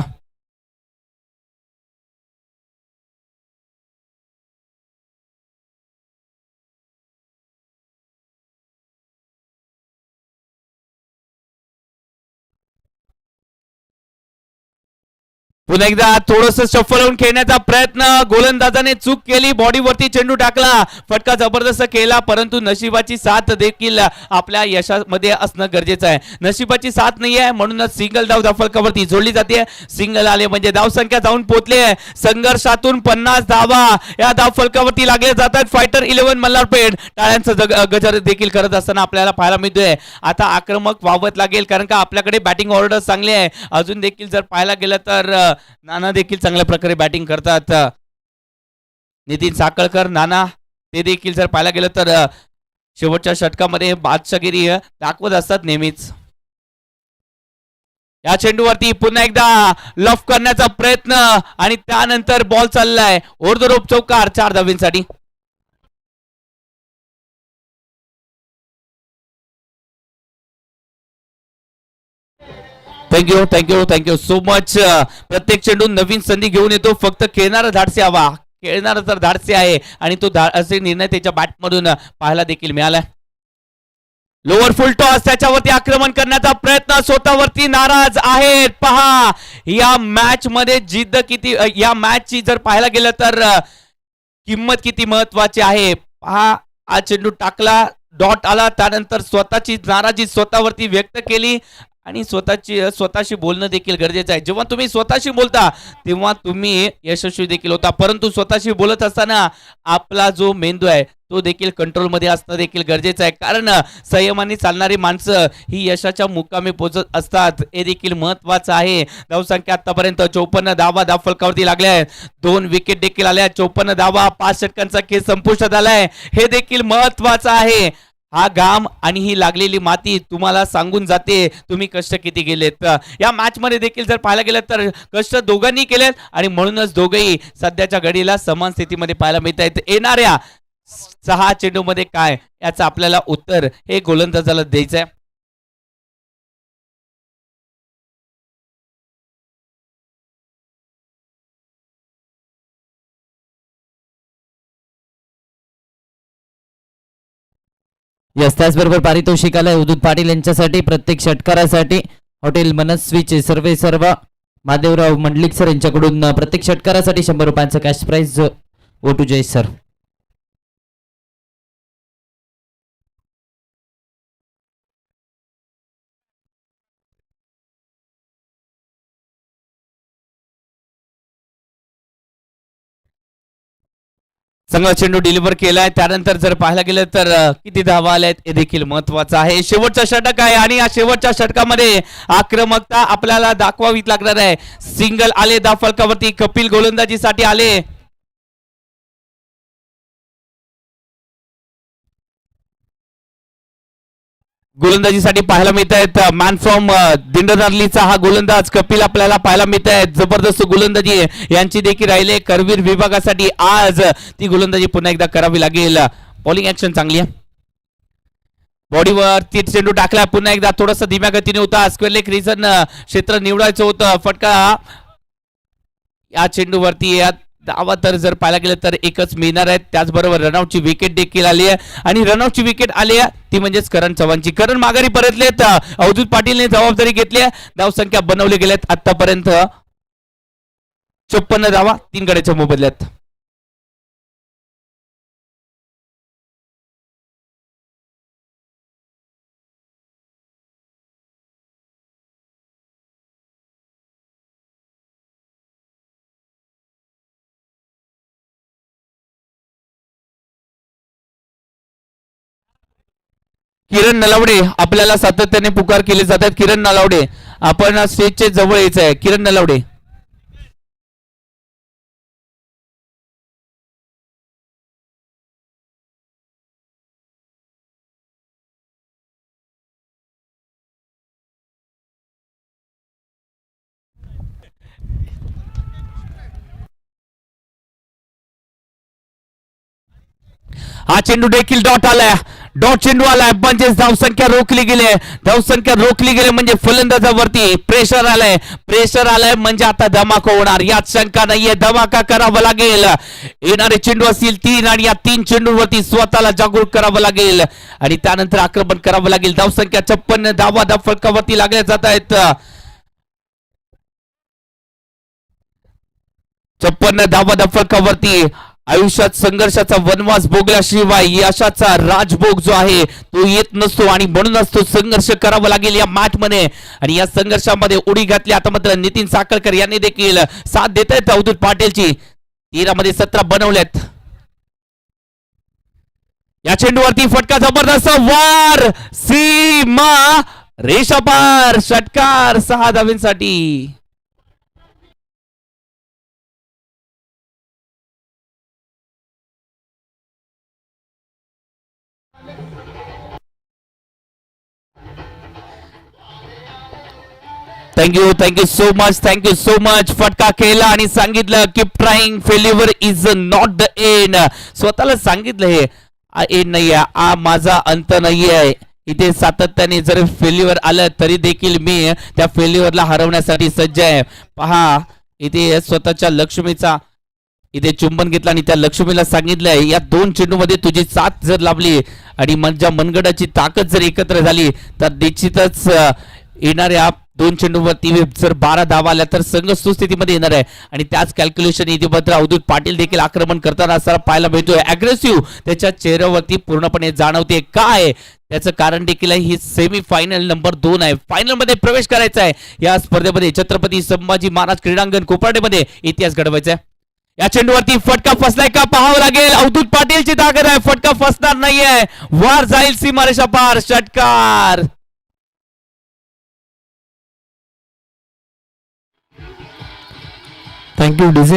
पुन्हा एकदा थोडस शफल होऊन खेळण्याचा प्रयत्न, गोलंदाजाने चूक केली, बॉडीवरती चेंडू टाकला, फटका जबरदस्त केला, परंतु नशिबाची साथ देखील आपल्या यशामध्ये असणं गरजेचं आहे. नशिबाची साथ नाही आहे म्हणूनच सिंगल धाव धावफलकावरती जोडली जाते. सिंगल आले म्हणजे धावसंख्या जाऊन पोहोचली आहे. संघर्षातून 50 धावा या धावफलकावरती लागले जातात. फायटर 11 मल्हारपेठ टाळ्यांचं गजर देखील करत असताना आपल्याला पाहायला मिळतोय. आता आक्रमक व्हावत लागेल कारण का आपल्याकडे बॅटिंग ऑर्डर चांगली आहे. अजून देखील जर पाहायला गेलं तर नाना देखील चांगल्या प्रकारे बॅटिंग करतात. नितीन साखळकर, नाना ते देखील जर पाहायला गेलं तर शेवटच्या षटकामध्ये बादशागिरी दाखवत असतात नेहमीच. या चेंडूवरती पुन्हा एकदा लफ करण्याचा प्रयत्न आणि त्यानंतर बॉल चाललाय ओरदरोप चौकार 4 धावींसाठी. Thank you so much. प्रत्येक चेंडू नवीन संधी घेऊन येतो, फक्त खेळणारा धाडसे हवा. खेळणारा तर धाडसे आहे आणि तो असे निर्णय त्याच्या बॅटमधून पाहायला देखील मिळाला. लोअर फुल टॉस, त्याच्यावरती आक्रमण करण्याचा प्रयत्न, स्वतःवरती नाराज आहेत. पहा या मॅच मध्ये जिद्द किती, या मॅचची जर पाहायला गेलं तर किंमत किती महत्वाची आहे. पहा हा चेंडू टाकला, डॉट आला, त्यानंतर स्वतःची नाराजी स्वतःवरती व्यक्त केली आणि स्वतःशी बोलणं देखील गरजेचं आहे. जेव्हा तुम्ही स्वतःशी बोलता तेव्हा तुम्ही यशस्वी देखील होता, परंतु स्वतःशी बोलत असताना आपला जो मेंदू आहे तो देखील कंट्रोलमध्ये असणं देखील गरजेचं आहे. कारण संयमाने चालणारी माणसं ही यशाच्या मुकामी पोहोचत असतात, हे देखील महत्वाचं आहे. धावसंख्या आतापर्यंत 54 धावा धावफलकावरती लागल्या आहेत. 2 विकेट देखील आल्या. 54 धावा, 5 षटकांचा खेळ संपुष्टात आलाय, हे देखील महत्वाचं आहे. हा घाम आणि ही लागलेली माती तुम्हाला सांगून जाते तुम्ही कष्ट किती गेलेत. या मॅच मध्ये देखील जर पाहायला गेलं तर कष्ट दोघांनी केलेत आणि म्हणूनच दोघेही सध्याच्या घडीला समान स्थितीमध्ये पाहायला मिळत आहेत. येणाऱ्या 6 चेंडूमध्ये काय याचं आपल्याला उत्तर हे गोलंदाजाला द्यायचं आहे.
यस, त्याचबरोबर पारितोषिकाला उदूत पाटील यांच्यासाठी प्रत्येक षटकारासाठी हॉटेल मनस्वीचे सर्व महादेवराव मंडलिक सर यांच्याकडून प्रत्येक षटकारासाठी 100 रुपयांचा कॅश प्राइज. ओ टू जय सर.
चांगला चेंडू डिलिव्हर केलाय. त्यानंतर जर पाहायला गेलं तर किती धावा आल्यात हे देखील महत्वाचं आहे. शेवटचा षटक आहे आणि या शेवटच्या षटकामध्ये आक्रमकता आपल्याला दाखवावीच लागणार आहे. सिंगल आले धावफलकावरती, कपिल गोलंदाजीसाठी आले. गोलंदाजीसाठी पाहायला मिळत आहेत मॅन फ्रॉम दिंडनर्लीचा हा गोलंदाज कपिल आपल्याला पाहायला मिळत आहे. जबरदस्त गोलंदाजी यांची देखील राहिले. करवीर विभागासाठी आज ती गोलंदाजी पुन्हा एकदा करावी लागेल. बॉलिंग ऍक्शन चांगली आहे. बॉडीवर ती चेंडू टाकला, पुन्हा एकदा थोडस धीम्या गतीने होता. स्क्वेअर लेग रिजन क्षेत्र निवडायचं होतं. फटका या चेंडूवरती धावा तर जर पाहायला गेलं तर एकच मिळणार आहेत. त्याचबरोबर रनआउटची विकेट देखील आली आहे आणि रनआउटची विकेट आली आहे ती म्हणजेच करण चव्हाणची. करण माघारी परतलेत. अवधूत पाटीलने जबाबदारी घेतली आहे. धावसंख्या बनवली गेल्यात आतापर्यंत 54 धावा 3 गड्याच्या मोबदल्यात. किरण नलावडे आपल्याला सातत्याने पुकार केले जातात. किरण नलावडे आपण स्टेजचे जवळ यायचं आहे. किरण नलावडे. हा चेंडू देखील डॉट आलाय. डॉट चेंडू आलाय. 25 धावसंख्या रोखली गेली. धावसंख्या रोखली गेली म्हणजे फलंदाजावरती प्रेशर आलाय म्हणजे आता धमाका होणार यात शंका नाहीये. धमाका करावा लागेल. येणारे चेंडू असतील 3 आणि या 3 चेंडूवरती स्वतःला जागरूक करावं लागेल आणि त्यानंतर आक्रमण करावं लागेल. धावसंख्या 56 धावा धावफलकावरती लागल्या जात आहेत. 56 धावा फलकावरती. आयुष्यात संघर्षाचा वनवास भोगल्याशिवाय यशाचा राजभोग जो आहे तो येत नसतो आणि म्हणूनच तो संघर्ष करावा लागेल या मॅच मध्ये. आणि या संघर्षामध्ये उडी घातली आता मात्र नितीन साखळकर यांनी देखील साथ देत आहेत अवधूत पाटीलची. 13 मध्ये 17 बनवलेत. या चेंडूवरती फटका जबरदस्त वार सीमा रेषापार षटकार 6 धावांसाठी. Thank you so much. फटका केला आणि सांगितलं keep trying, failure is not the end. स्वतःला सांगितलं हे एंड नाहीये, माझा अंत नाहीये. इथे सातत्याने जर फेल्युअर आलं तरी देखील मी त्या फेल्युअरला हरवण्यासाठी सज्ज आहे. पहा इथे स्वतःच्या लक्ष्मीचा इथे चुंबन घेतला आणि त्या लक्ष्मीला सांगितलंय या 2 चेंडूमध्ये तुझी साथ जर लाभली आणि माझ्या मनगडाची ताकद जर एकत्र झाली तर निश्चितच येणाऱ्या 2 चेंडूवरती जर 12 धावा आल्या तर संघ सुस्थितीमध्ये येणार आहे. आणि त्याच कॅल्क्युलेशन इतिपत्र अवधूत पाटील देखील आक्रमण करताना असताना पाहायला मिळतोय. अग्रेसिव्ह त्याच्या चेहऱ्यावरती पूर्णपणे जाणवते. काय त्याचं कारण देखील आहे, ही सेमी फायनल नंबर 2 आहे. फायनल मध्ये प्रवेश करायचा आहे या स्पर्धेमध्ये. छत्रपती संभाजी महाराज क्रीडांगण कोपर्डेमध्ये इतिहास घडवायचा आहे. या चेंडूवरती फटका फसलाय का पाहावं लागेल. अवधूत पाटीलची ताकद आहे, फटका फसणार नाहीये. वार जाईल सीमारेषा पार षटकार.
Thank you DJ.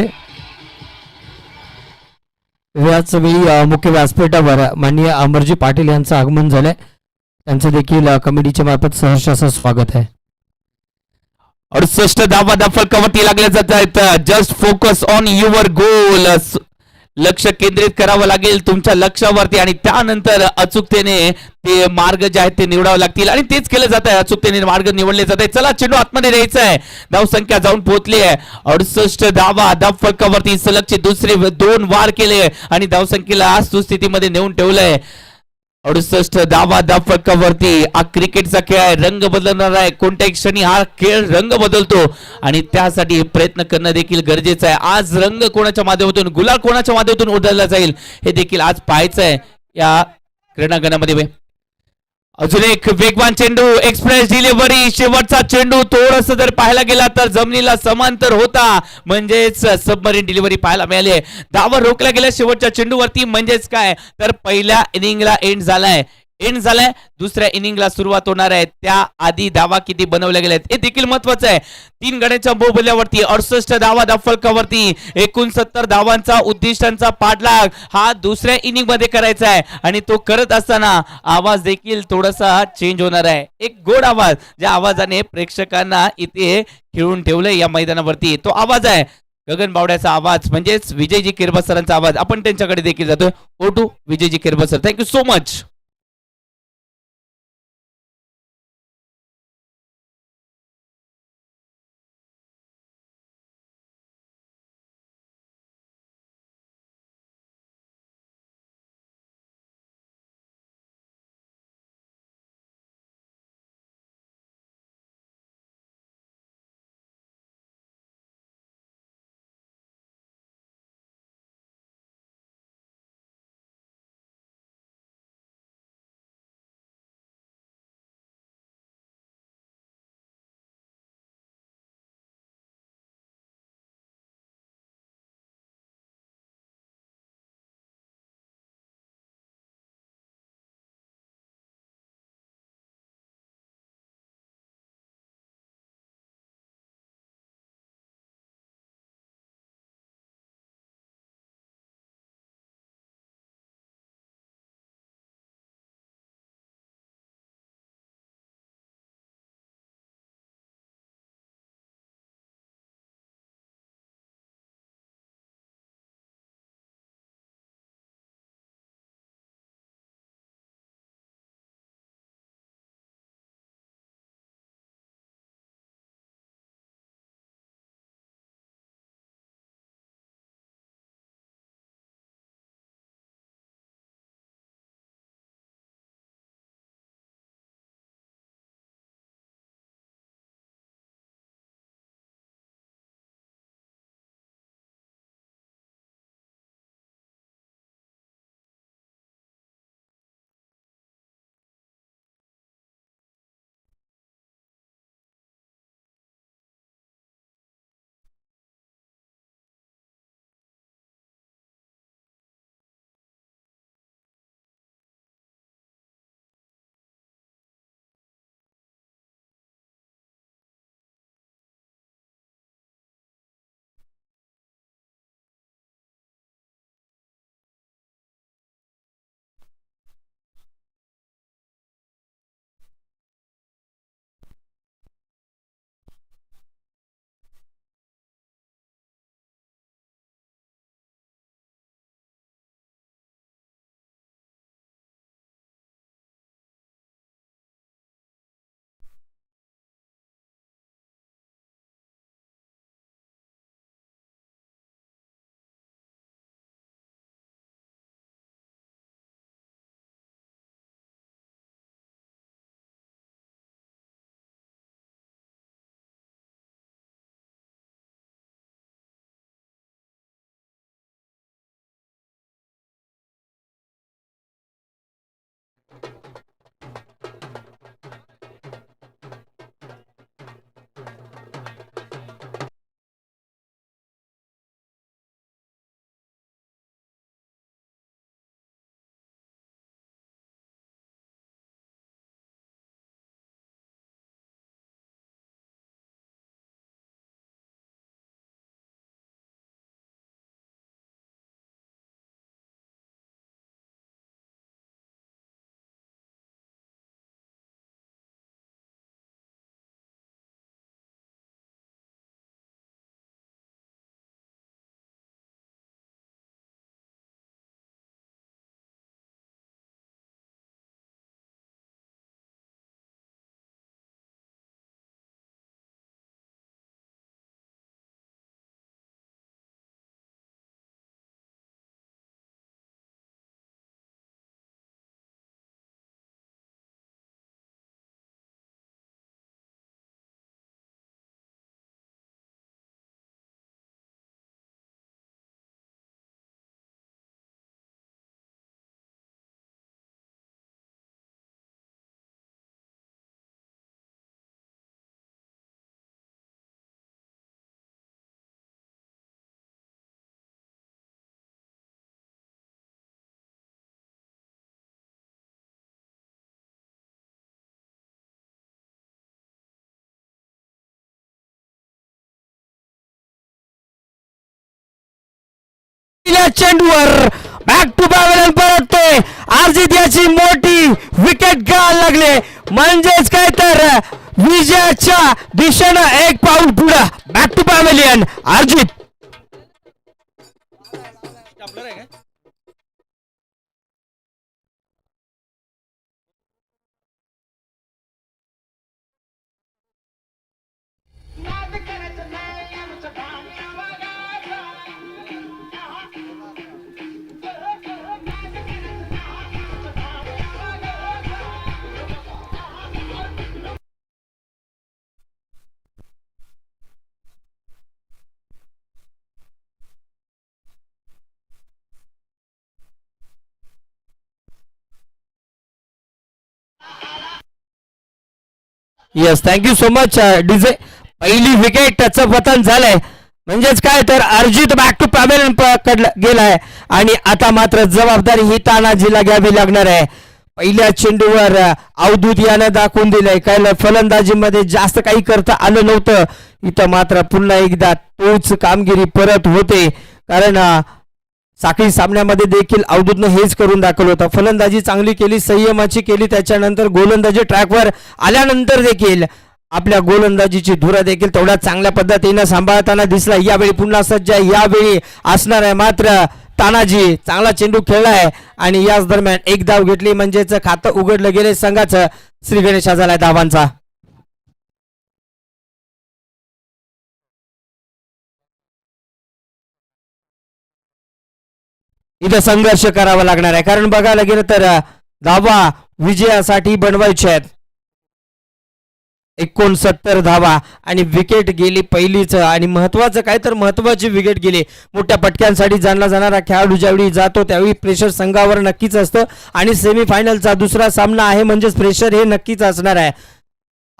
याच वेळी मुख्य व्यासपीठावर माननीय अमरजी पाटील यांचं आगमन झालंय. त्यांचं देखील कमिटीच्या मार्फत सहर्ष असं स्वागत आहे.
68 धावा फलकावरती लागल्या जात आहेत. जस्ट फोकस ऑन युअर गोल. लक्ष केंद्रित करावं लागेल तुमच्या लक्ष्यावरती आणि त्यानंतर अचूकतेने ते मार्ग जे आहेत ते निवडावे लागतील आणि तेच केलं जात आहे. अचूकतेने मार्ग निवडले जात आहे. चला चेंडू आतमध्ये द्यायचा आहे. धाव संख्या जाऊन पोहोचली आहे. 68 धावा फलकावरती सलगचे दुसरे 2 वार केले आणि धाव संख्येला सुस्थितीमध्ये नेऊन ठेवलंय. 68 धावा फलकावरती. हा क्रिकेटचा खेळ आहे, रंग बदलणार आहे. कोणत्याही क्षणी हा खेळ रंग बदलतो आणि त्यासाठी प्रयत्न करणं देखील गरजेचं आहे. आज रंग कोणाच्या माध्यमातून, गुलाल कोणाच्या माध्यमातून उधळला जाईल हे देखील आज पाहायचं आहे या क्रीडांगणामध्ये. अजून एक वेगवान चेंडू, एक्सप्रेस डिलिव्हरी. शेवटचा चेंडू थोडस जर पाहायला गेला तर जमिनीला समांतर होता, म्हणजेच सबमरीन डिलिव्हरी पाहायला मिळाली. धावा रोखल्या गेल्या शेवटच्या चेंडूवरती, म्हणजेच काय तर पहिल्या इनिंगला एंड झालाय. दुसऱ्या इनिंगला सुरुवात होणार आहे. त्या आधी धावा किती बनवल्या गेल्या हे देखील महत्वाचं आहे. 3 गड्यांच्या मोबदल्यावरती 68 धावा फलकावरती. 69 धावांचा उद्दिष्टांचा पाठलाग हा दुसऱ्या इनिंग मध्ये करायचा आहे आणि तो करत असताना आवाज देखील थोडासा चेंज होणार आहे. एक गोड आवाज, ज्या आवाजाने प्रेक्षकांना इथे खेळून ठेवलंय या मैदानावरती. तो आवाज आहे गगन बावड्याचा आवाज, म्हणजेच विजयजी किरबा सरांचा आवाज. आपण त्यांच्याकडे देखील जातोय. O two Vijayji किरबा sir, thank you so much.
पहिल्या चेंडूवर बॅक टू पॅव्हलियन परतते अर्जित याची मोठी विकेट घ्यायला लागले म्हणजेच काय तर विजयाच्या दिशेनं एक पाऊल पुढे back to pavilion Arjit. Yes thank you so much DJ. पहिली विकेट त्याचं पतन झालंय म्हणजेच काय तर अर्जित बॅक टू पॅव्हलियन पकडला गेलाय आणि आता मात्र जबाबदारी ही तानाजीला घ्यावी लागणार आहे. पहिल्या चेंडूवर अवधूत यानं दाखवून दिलंय काय फलंदाजीमध्ये जास्त काही करता आलं नव्हतं. इथं मात्र पुन्हा एकदा तोच कामगिरी परत होते कारण साखळी सामन्यामध्ये देखील अवधूतनं हेच करून दाखवलं होतं. फलंदाजी चांगली केली संयमाची केली त्याच्यानंतर गोलंदाजी ट्रॅकवर आल्यानंतर देखील आपल्या गोलंदाजीची धुरा देखील तेवढ्या चांगल्या पद्धतीनं सांभाळताना दिसला. यावेळी पुन्हा सज्ज आहे यावेळी असणार आहे मात्र तानाजी चांगला चेंडू खेळलाय आणि याच दरम्यान एक धाव घेतली म्हणजेच खातं उघडलं गेले संघाचं. श्री गणेशा झालाय धावांचा. इथं संघर्ष करावा लागणार आहे कारण बघायला गेलं तर धावा विजयासाठी बनवायचे आहेत. 69 धावा आणि विकेट गेली पहिलीच आणि महत्वाचं काय तर महत्वाची विकेट गेली. मोठ्या पटक्यांसाठी जाणला जाणारा खेळाडू ज्यावेळी जातो त्यावेळी प्रेशर संघावर नक्कीच असतं आणि सेमीफायनलचा दुसरा सामना आहे म्हणजेच प्रेशर हे नक्कीच असणार आहे.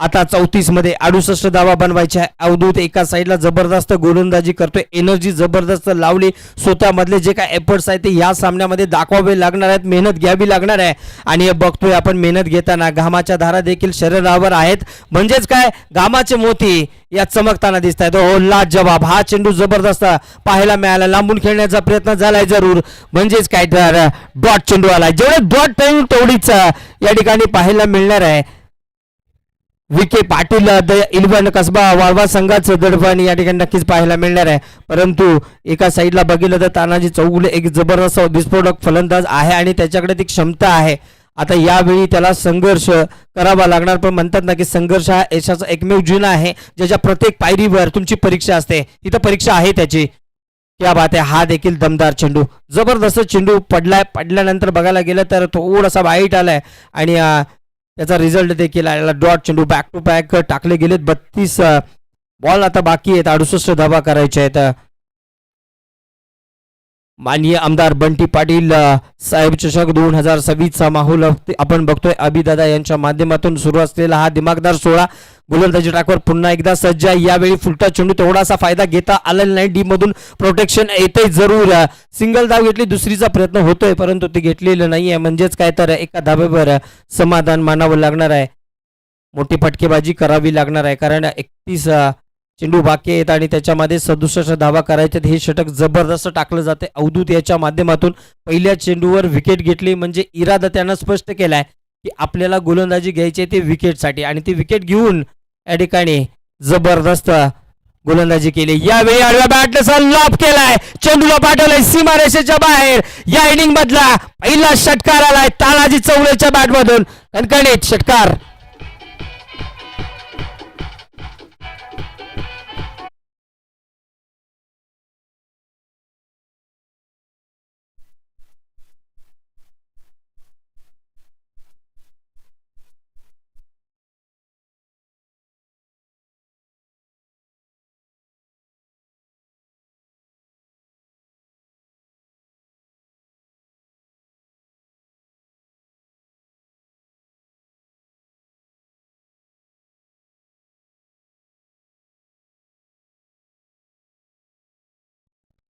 आता 34 मध्ये 68 धावा बनवायच्या आहे. अवधूत एका साईडला जबरदस्त गोलंदाजी करतोय एनर्जी जबरदस्त लावली स्वतःमधले जे काय एफर्ट्स आहेत ते या सामन्यामध्ये दाखवावे लागणार आहेत मेहनत घ्यावी लागणार आहे आणि बघतोय आपण मेहनत घेताना घामाच्या धारा देखील शरीरावर आहेत म्हणजेच काय घामाचे मोती या चमकताना दिसत आहेत. हो लाजवाब हा चेंडू जबरदस्त पाहायला मिळाला लांबून खेळण्याचा प्रयत्न झालाय जरूर म्हणजेच काय तर डॉट चेंडू आलाय जेवढे डॉट टाइम तेवढीच या ठिकाणी पाहायला मिळणार आहे. विखे पाटील इलेव्हन कसबा वाळवा संघाचं दडपण या ठिकाणी नक्कीच पाहायला मिळणार आहे. परंतु एका साईडला बघितलं तर तानाजी चौगुले एक जबरदस्त विस्फोटक फलंदाज आहे आणि त्याच्याकडे ती क्षमता आहे. आता यावेळी त्याला संघर्ष करावा लागणार पण म्हणतात ना की संघर्ष हा यशाचा एकमेव जिना आहे ज्याच्या प्रत्येक पायरीवर तुमची परीक्षा असते. इथं परीक्षा आहे त्याची. क्या बात आहे. हा देखील दमदार चेंडू जबरदस्त चेंडू पडलाय. पडल्यानंतर बघायला गेलं तर थोडासा वाईट आलाय आणि त्याचा रिझल्ट देखील आलेला. डॉट चेंडू बॅक टू बॅक टाकले गेलेत. 32 बॉल आता बाकी आहेत 68 धावा करायच्या आहेत. माननीय आमदार बंटी पाटील साहेब चषक 2026चा माहोल आपण बघतोय. अभिदादा यांच्या माध्यमातून सुरू असलेला हा दिमागदार सोहळा गोलंदाजी ट्रॅकवर पुन्हा एकदा सज्ज आहे. यावेळी फुलटा चेंडू तेवढासा फायदा घेता आलेला नाही. डी मधून प्रोटेक्शन येते जरूर. सिंगल धाव घेतली दुसरीचा प्रयत्न होतोय परंतु ती घेतलेलं नाहीये म्हणजेच काय तर एका धाब्यावर समाधान मानावं लागणार आहे. मोठी फटकेबाजी करावी लागणार आहे कारण 31 चेंडू बाकी आहेत आणि त्याच्यामध्ये 67 धावा करायच्यात. हे षटक जबरदस्त टाकलं जाते. अवधूत याच्या माध्यमातून पहिल्या चेंडूवर विकेट घेतली म्हणजे इरादा त्यानं स्पष्ट केलाय की आपल्याला गोलंदाजी घ्यायची आहे ते विकेटसाठी आणि ती विकेट घेऊन या ठिकाणी जबरदस्त गोलंदाजी केली. यावेळी आडव्या बॅटचा लाभ केलाय चेंडूला पाठवलाय सीमारेषेच्या बाहेर. या इनिंग मधला पहिला षटकार आलाय तानाजी चौगुलेच्या बॅट मधून. कणकणीत षटकार.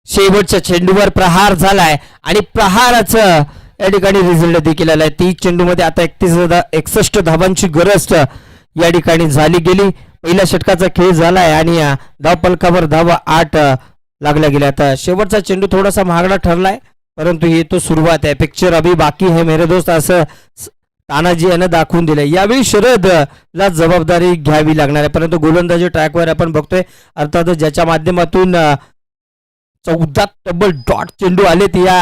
शेवटच्या चेंडूवर प्रहार झालाय आणि प्रहाराचं या ठिकाणी रिझल्ट देखील आलाय. 30 चेंडू मध्ये आता 61 धावांची गरज या ठिकाणी झाली गेली. पहिल्या षटकाचा खेळ झालाय आणि धाव फलकावर धावा 8 लागल्या गेल्या. आता शेवटचा चेंडू थोडासा महागडा ठरलाय, परंतु ही तो सुरुवात आहे, पिक्चर अभी बाकी है मेरे दोस्त, असं तानाजी यानं दाखवून दिलंय. यावेळी शरदला जबाबदारी घ्यावी लागणार आहे, परंतु गोलंदाजी ट्रॅकवर आपण बघतोय अर्थातच ज्याच्या माध्यमातून 14 डबल डॉट चेंडू आलेत या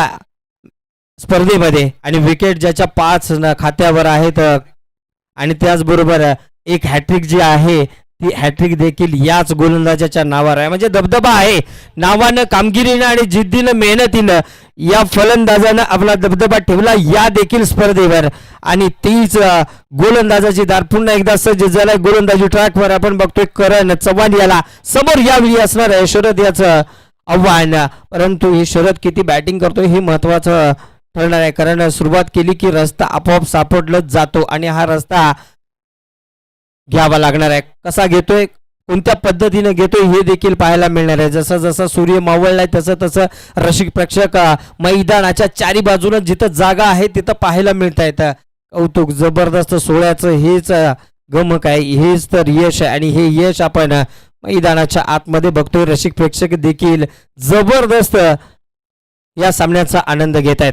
स्पर्धेमध्ये आणि विकेट ज्याच्या 5 खात्यावर आहेत आणि त्याचबरोबर एक हॅट्रिक जी आहे ती हॅट्रिक देखील याच गोलंदाजाच्या नावावर आहे. म्हणजे दबदबा आहे, नावानं, कामगिरीनं आणि जिद्दीनं, मेहनतीनं या फलंदाजानं आपला दबदबा ठेवला या देखील स्पर्धेवर आणि तीच गोलंदाजाची दार पुन्हा एकदा सज्ज झालाय. गोलंदाजी ट्रॅकवर आपण बघतोय करण चव्हाण याला समोर यावेळी असणार आहे शरद याचं आव्हान, परंतु ही शरद किती बॅटिंग करतोय हे महत्वाचं ठरणार आहे, कारण सुरुवात केली की रस्ता आपोआप सापडलंच जातो आणि हा रस्ता घ्यावा लागणार आहे. कसा घेतोय, कोणत्या पद्धतीने घेतोय हे देखील पाहायला मिळणार आहे. जसं जसं सूर्य मावळलाय तसं तसं रसिक प्रेक्षक मैदानाच्या चारी बाजूला जिथं जागा आहे तिथं पाहायला मिळत आहेत. कौतुक, जबरदस्त सोहळ्याचं हेच गमक आहे, हेच तर यश आहे आणि हे यश आपण मैदानाच्या आतमध्ये बघतोय. रसिक प्रेक्षक देखील जबरदस्त या सामन्याचा आनंद घेत आहेत.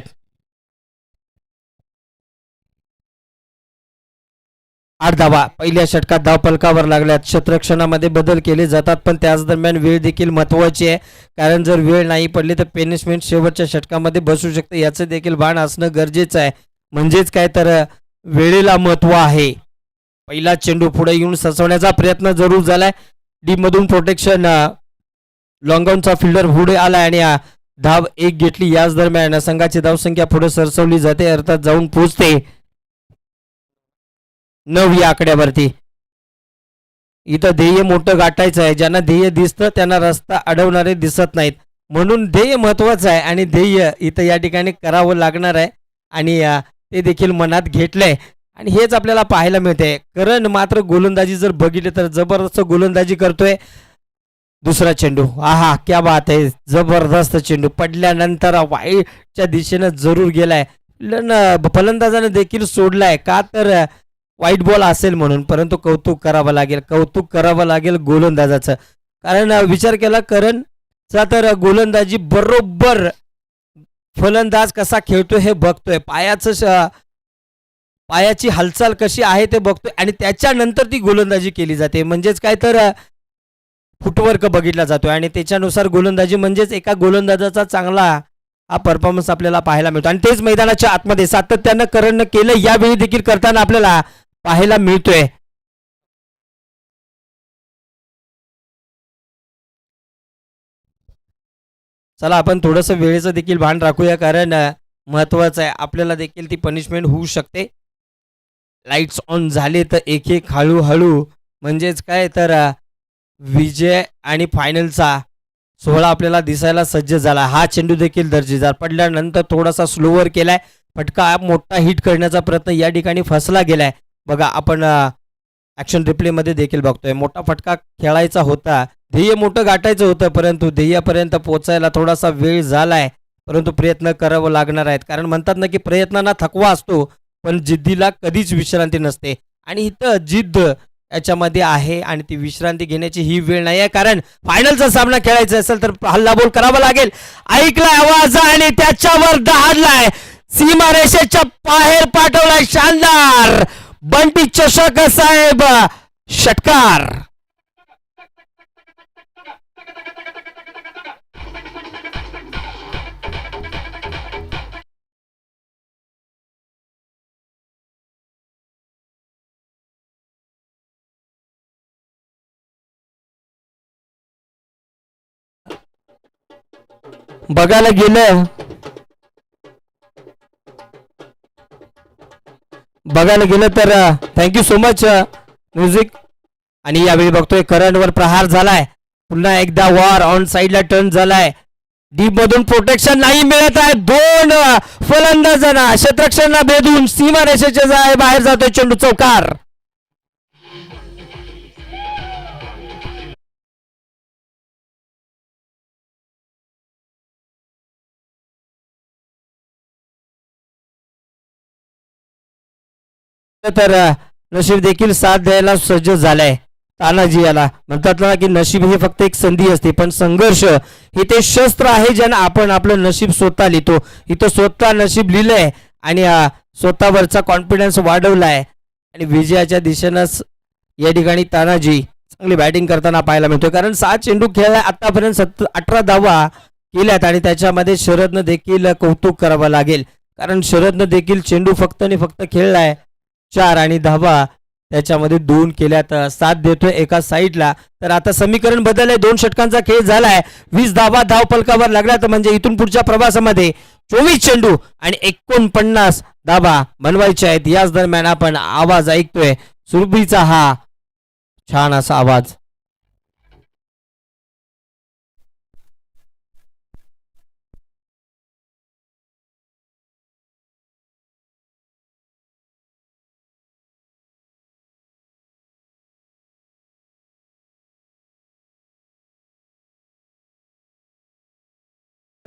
8 धावा पहिल्या षटकात धावफलकावर लागल्यात. क्षेत्ररक्षणामध्ये बदल केले जातात, पण त्याच दरम्यान वेळ देखील महत्वाची आहे, कारण जर वेळ नाही पडली तर पेनिशमेंट शेवटच्या षटकामध्ये बसू शकते, याचं देखील भान असणं गरजेचं आहे. म्हणजेच काय तर वेळेला महत्व आहे. पहिला चेंडू पुढे येऊन सचवण्याचा प्रयत्न जरूर झालाय, डीप मधून प्रोटेक्शन, लॉंगॉनचा फिल्डर पुढे आलाय आणि धाव 1 घेतली. याच दरम्यान संघाची धावसंख्या पुढे सरसवली जाते, अर्थात जाऊन पोहोचते 9 या आकड्यावरती. इथं ध्येय मोठं गाठायचं आहे, ज्यांना ध्येय दिसतं त्यांना रस्ता अडवणारे दिसत नाहीत, म्हणून ध्येय महत्वाचं आहे आणि ध्येय इथं या ठिकाणी करावं लागणार आहे आणि ते देखील मनात घेतलंय आणि हेच आपल्याला पाहायला मिळते. करण मात्र गोलंदाजी जर बघितली तर जबरदस्त गोलंदाजी करतोय. दुसरा चेंडू, आहा क्या बात आहे, जबरदस्त चेंडू पडल्यानंतर वाईटच्या दिशेनं जरूर गेलाय, फलंदाजानं देखील सोडलाय का तर वाईट बॉल असेल म्हणून, परंतु कौतुक करावं लागेल गोलंदाजाचं, कारण विचार केला करणचा तर गोलंदाजी बरोबर फलंदाज कसा खेळतोय हे बघतोय, पायाची हालचाल कशी आहे ते बघतोय आणि त्याच्यानंतर ती गोलंदाजी केली जाते. म्हणजेच काय तर फुटवर्क बघितला जातोय आणि त्याच्यानुसार गोलंदाजी, म्हणजेच एका गोलंदाजाचा चांगला हा परफॉर्मन्स आपल्याला पाहायला मिळतो आणि तेच मैदानाच्या आतमध्ये सातत्यानं करणं केलं, यावेळी देखील करताना आपल्याला पाहायला मिळतोय. चला आपण थोडंसं वेळेचं देखील भान राखूया, कारण महत्वाचं आहे, आपल्याला देखील ती पनिशमेंट होऊ शकते. लाईट्स ऑन झाले तर एक एक हळूहळू, म्हणजेच काय तर विजय आणि फायनलचा सोहळा आपल्याला दिसायला सज्ज झाला. हा चेंडू देखील दर्जेदार पडल्यानंतर थोडासा स्लोवर केलाय, फटका मोठा हिट करण्याचा प्रयत्न या ठिकाणी फसला गेलाय. बघा आपण ऍक्शन रिप्ले मध्ये देखील बघतोय, मोठा फटका खेळायचा होता, ध्येय मोठं गाठायचं होतं, परंतु ध्येयापर्यंत पोहोचायला थोडासा वेळ झालाय, परंतु प्रयत्न करावं लागणार आहेत, कारण म्हणतात ना की प्रयत्नांना थकवा असतो पण जिद्दीला कधीच विश्रांती नसते आणि इथं जिद्द याच्यामध्ये आहे आणि ती विश्रांती घेण्याची ही वेळ नाही आहे, कारण फायनलचा सामना खेळायचा असेल तर हल्लाबोल करावा लागेल. ऐकलाय आवाज आणि त्याच्यावर दहाडलाय, सीमारेषेच्या बाहेर पाठवलाय, शानदार बंटी चषक साहेब षटकार. बघायला गेलं तर थँक्यू सो मच म्युझिक. आणि यावेळी बघतोय करणवर प्रहार झालाय, पुन्हा एकदा वॉर ऑन साइडला टर्न झालाय, डीप मधून प्रोटेक्शन नाही मिळत आहे, 2 फलंदाजांना क्षेत्ररक्षणाला भेदून सीमारेषेच्या बाहेर जातोय चेंडू, चौकार. तर नशीब देखील साथ द्यायला सज्ज झालाय. तानाजी याला म्हणतात ना की नशीब हे फक्त एक संधी असते, पण संघर्ष हे ते शस्त्र आहे ज्यानं आपण आपलं नशीब स्वतः लिहितो. इथं स्वतः नशीब लिहिलंय आणि स्वतःवरचा कॉन्फिडन्स वाढवलाय आणि विजयाच्या दिशेनंच या ठिकाणी तानाजी चांगली बॅटिंग करताना पाहायला मिळतोय. कारण 6 चेंडू खेळला आतापर्यंत 18 धावा केल्यात आणि त्याच्यामध्ये शरदनं देखील कौतुक करावं लागेल. कारण शरदनं देखील चेंडू फक्त आणि फक्त खेळलाय 4 आणि धावा त्याच्यामध्ये 2 केल्यात. साथ देतोय एका साईडला. तर आता समीकरण बदललंय, 2 षटकांचा खेळ झालाय, 20 धावा धाव फलकावर लागल्यात. म्हणजे इथून पुढच्या प्रवासामध्ये 24 चेंडू आणि 49 धावा बनवायच्या आहेत. याच दरम्यान आपण आवाज ऐकतोय सुरभीचा, हा छान असा आवाज.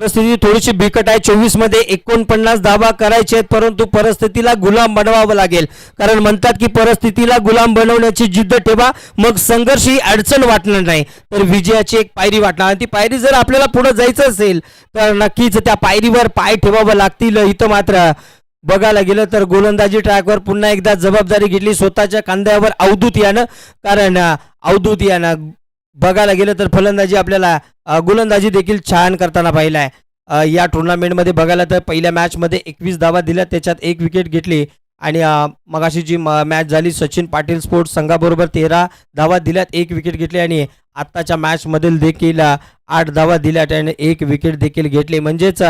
परिस्थिती थोडीशी बिकट आहे. 24 मध्ये 49 धावा करायचे आहेत, परंतु परिस्थितीला गुलाम बनवावं लागेल. कारण म्हणतात की परिस्थितीला गुलाम बनवण्याची जिद्द ठेवा, मग संघर्ष ही अडचण वाटणार नाही, तर विजयाची एक पायरी वाटणार. आणि ती पायरी जर आपल्याला पुढे जायचं असेल तर नक्कीच त्या पायरीवर पाय ठेवावं लागतील. इथं मात्र बघायला गेलं तर गोलंदाजी ट्रॅकवर पुन्हा एकदा जबाबदारी घेतली स्वतःच्या खांद्यावर अवधूत यानं. कारण अवधूत यानं बघायला गेलं तर फलंदाजी आपल्याला गोलंदाजी देखील छान करताना पाहिलाय. या टुर्नामेंटमध्ये बघायला तर पहिल्या मॅचमध्ये 21 धावा दिल्या, त्याच्यात 1 विकेट घेतली. आणि मगाशी जी मॅच झाली सचिन पाटील स्पोर्ट्स संघाबरोबर 13 धावा दिल्यात, 1 विकेट घेतली. आणि आत्ताच्या मॅचमधील देखील 8 धावा दिल्यात आणि 1 विकेट देखील घेतली. म्हणजेच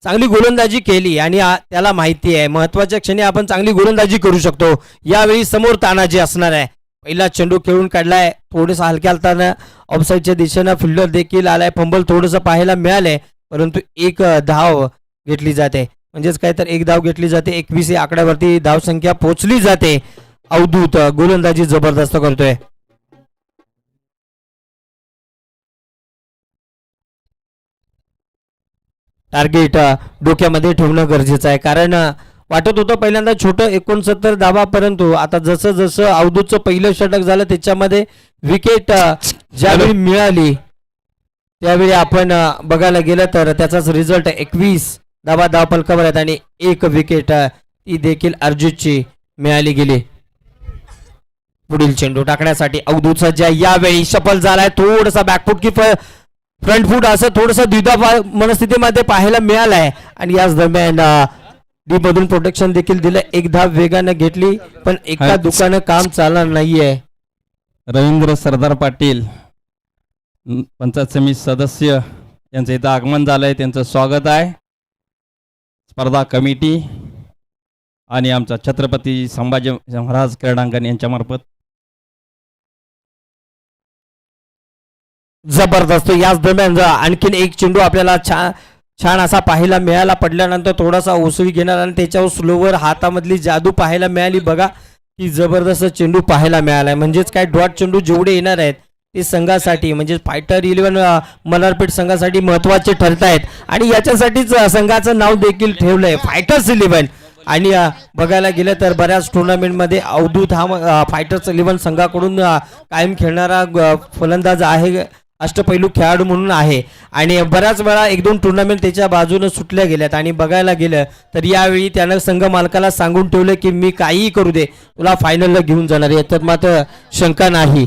चांगली गोलंदाजी केली आणि त्याला माहिती आहे महत्वाच्या क्षणी आपण चांगली गोलंदाजी करू शकतो. यावेळी समोर तानाजी असणार आहे. पहिला चेंडू खेळून काढलाय, थोडंसं हलक्या हातानं ऑफसाईडच्या दिशेनं फिल्डर देखील आलाय. फंबल थोडंसं पाहायला मिळालंय, परंतु 1 धाव घेतली जाते. म्हणजेच काय तर 1 धाव घेतली जाते. 21 या आकड्यावरती धावसंख्या पोहोचली जाते. अवधूत गोलंदाजी जबरदस्त करतोय. टार्गेट डोक्यामध्ये ठेवणं गरजेचं आहे. कारण वाटत होतं पहिल्यांदा छोटं 69 धावा, परंतु आता जसं जसं अवधूतचं पहिलं षटक झालं त्याच्यामध्ये विकेट ज्यावेळी मिळाली त्यावेळी आपण बघायला गेलं तर त्याचाच रिझल्ट 21 धावा धाव फलकावर आहेत आणि 1 विकेट ती देखील अर्जितची मिळाली गेली. पुढील चेंडू टाकण्यासाठी अवधूत सज्ज यावेळी सफल झालाय. थोडासा बॅकफूट की फ्रंट फूट असं थोडंसं द्विधा मनस्थितीमध्ये पाहायला मिळालाय. आणि याच दरम्यान डी मधून प्रोटेक्शन देखील दिलं. 1 धाव वेगानं घेतली, पण एका दुकानं काम चालणार नाहीये.
रवींद्र सरदार पाटील पंचायत समिती सदस्य यांचं इथं आगमन झालंय, त्यांचं स्वागत आहे. स्पर्धा कमिटी आणि आमचा छत्रपती संभाजी महाराज क्रीडांगण यांच्यामार्फत.
जबरदस्त. याच दरम्यान आणखीन 1 चेंडू आपल्याला छान असा पाहायला मिळाला. पडल्यानंतर थोडासा उसळी घेणार आणि त्याच्यावर स्लोवर हातामधली जादू पाहायला मिळाली. बघा की जबरदस्त चेंडू पाहायला मिळालाय. म्हणजेच काय डॉट चेंडू जेवढे येणार आहेत ते संघासाठी म्हणजे फायटर 11 मल्हारपेठ संघासाठी महत्वाचे ठरत आहेत. आणि याच्यासाठीच संघाचं नाव देखील ठेवलंय फायटर्स 11. आणि बघायला गेलं तर बऱ्याच टुर्नामेंटमध्ये अवधूत हा फायटर्स 11 संघाकडून कायम खेळणारा फलंदाज आहे, अष्टपैलू खेळाडू म्हणून आहे. आणि बऱ्याच वेळा 1-2 टुर्नामेंट त्याच्या बाजूने सुटल्या गेल्यात. आणि बघायला गेलं तर यावेळी त्यानं संघ मालकाला सांगून ठेवलं की मी काहीही करू दे, तुला फायनलला घेऊन जाणार, याच्यात मात्र शंका नाही.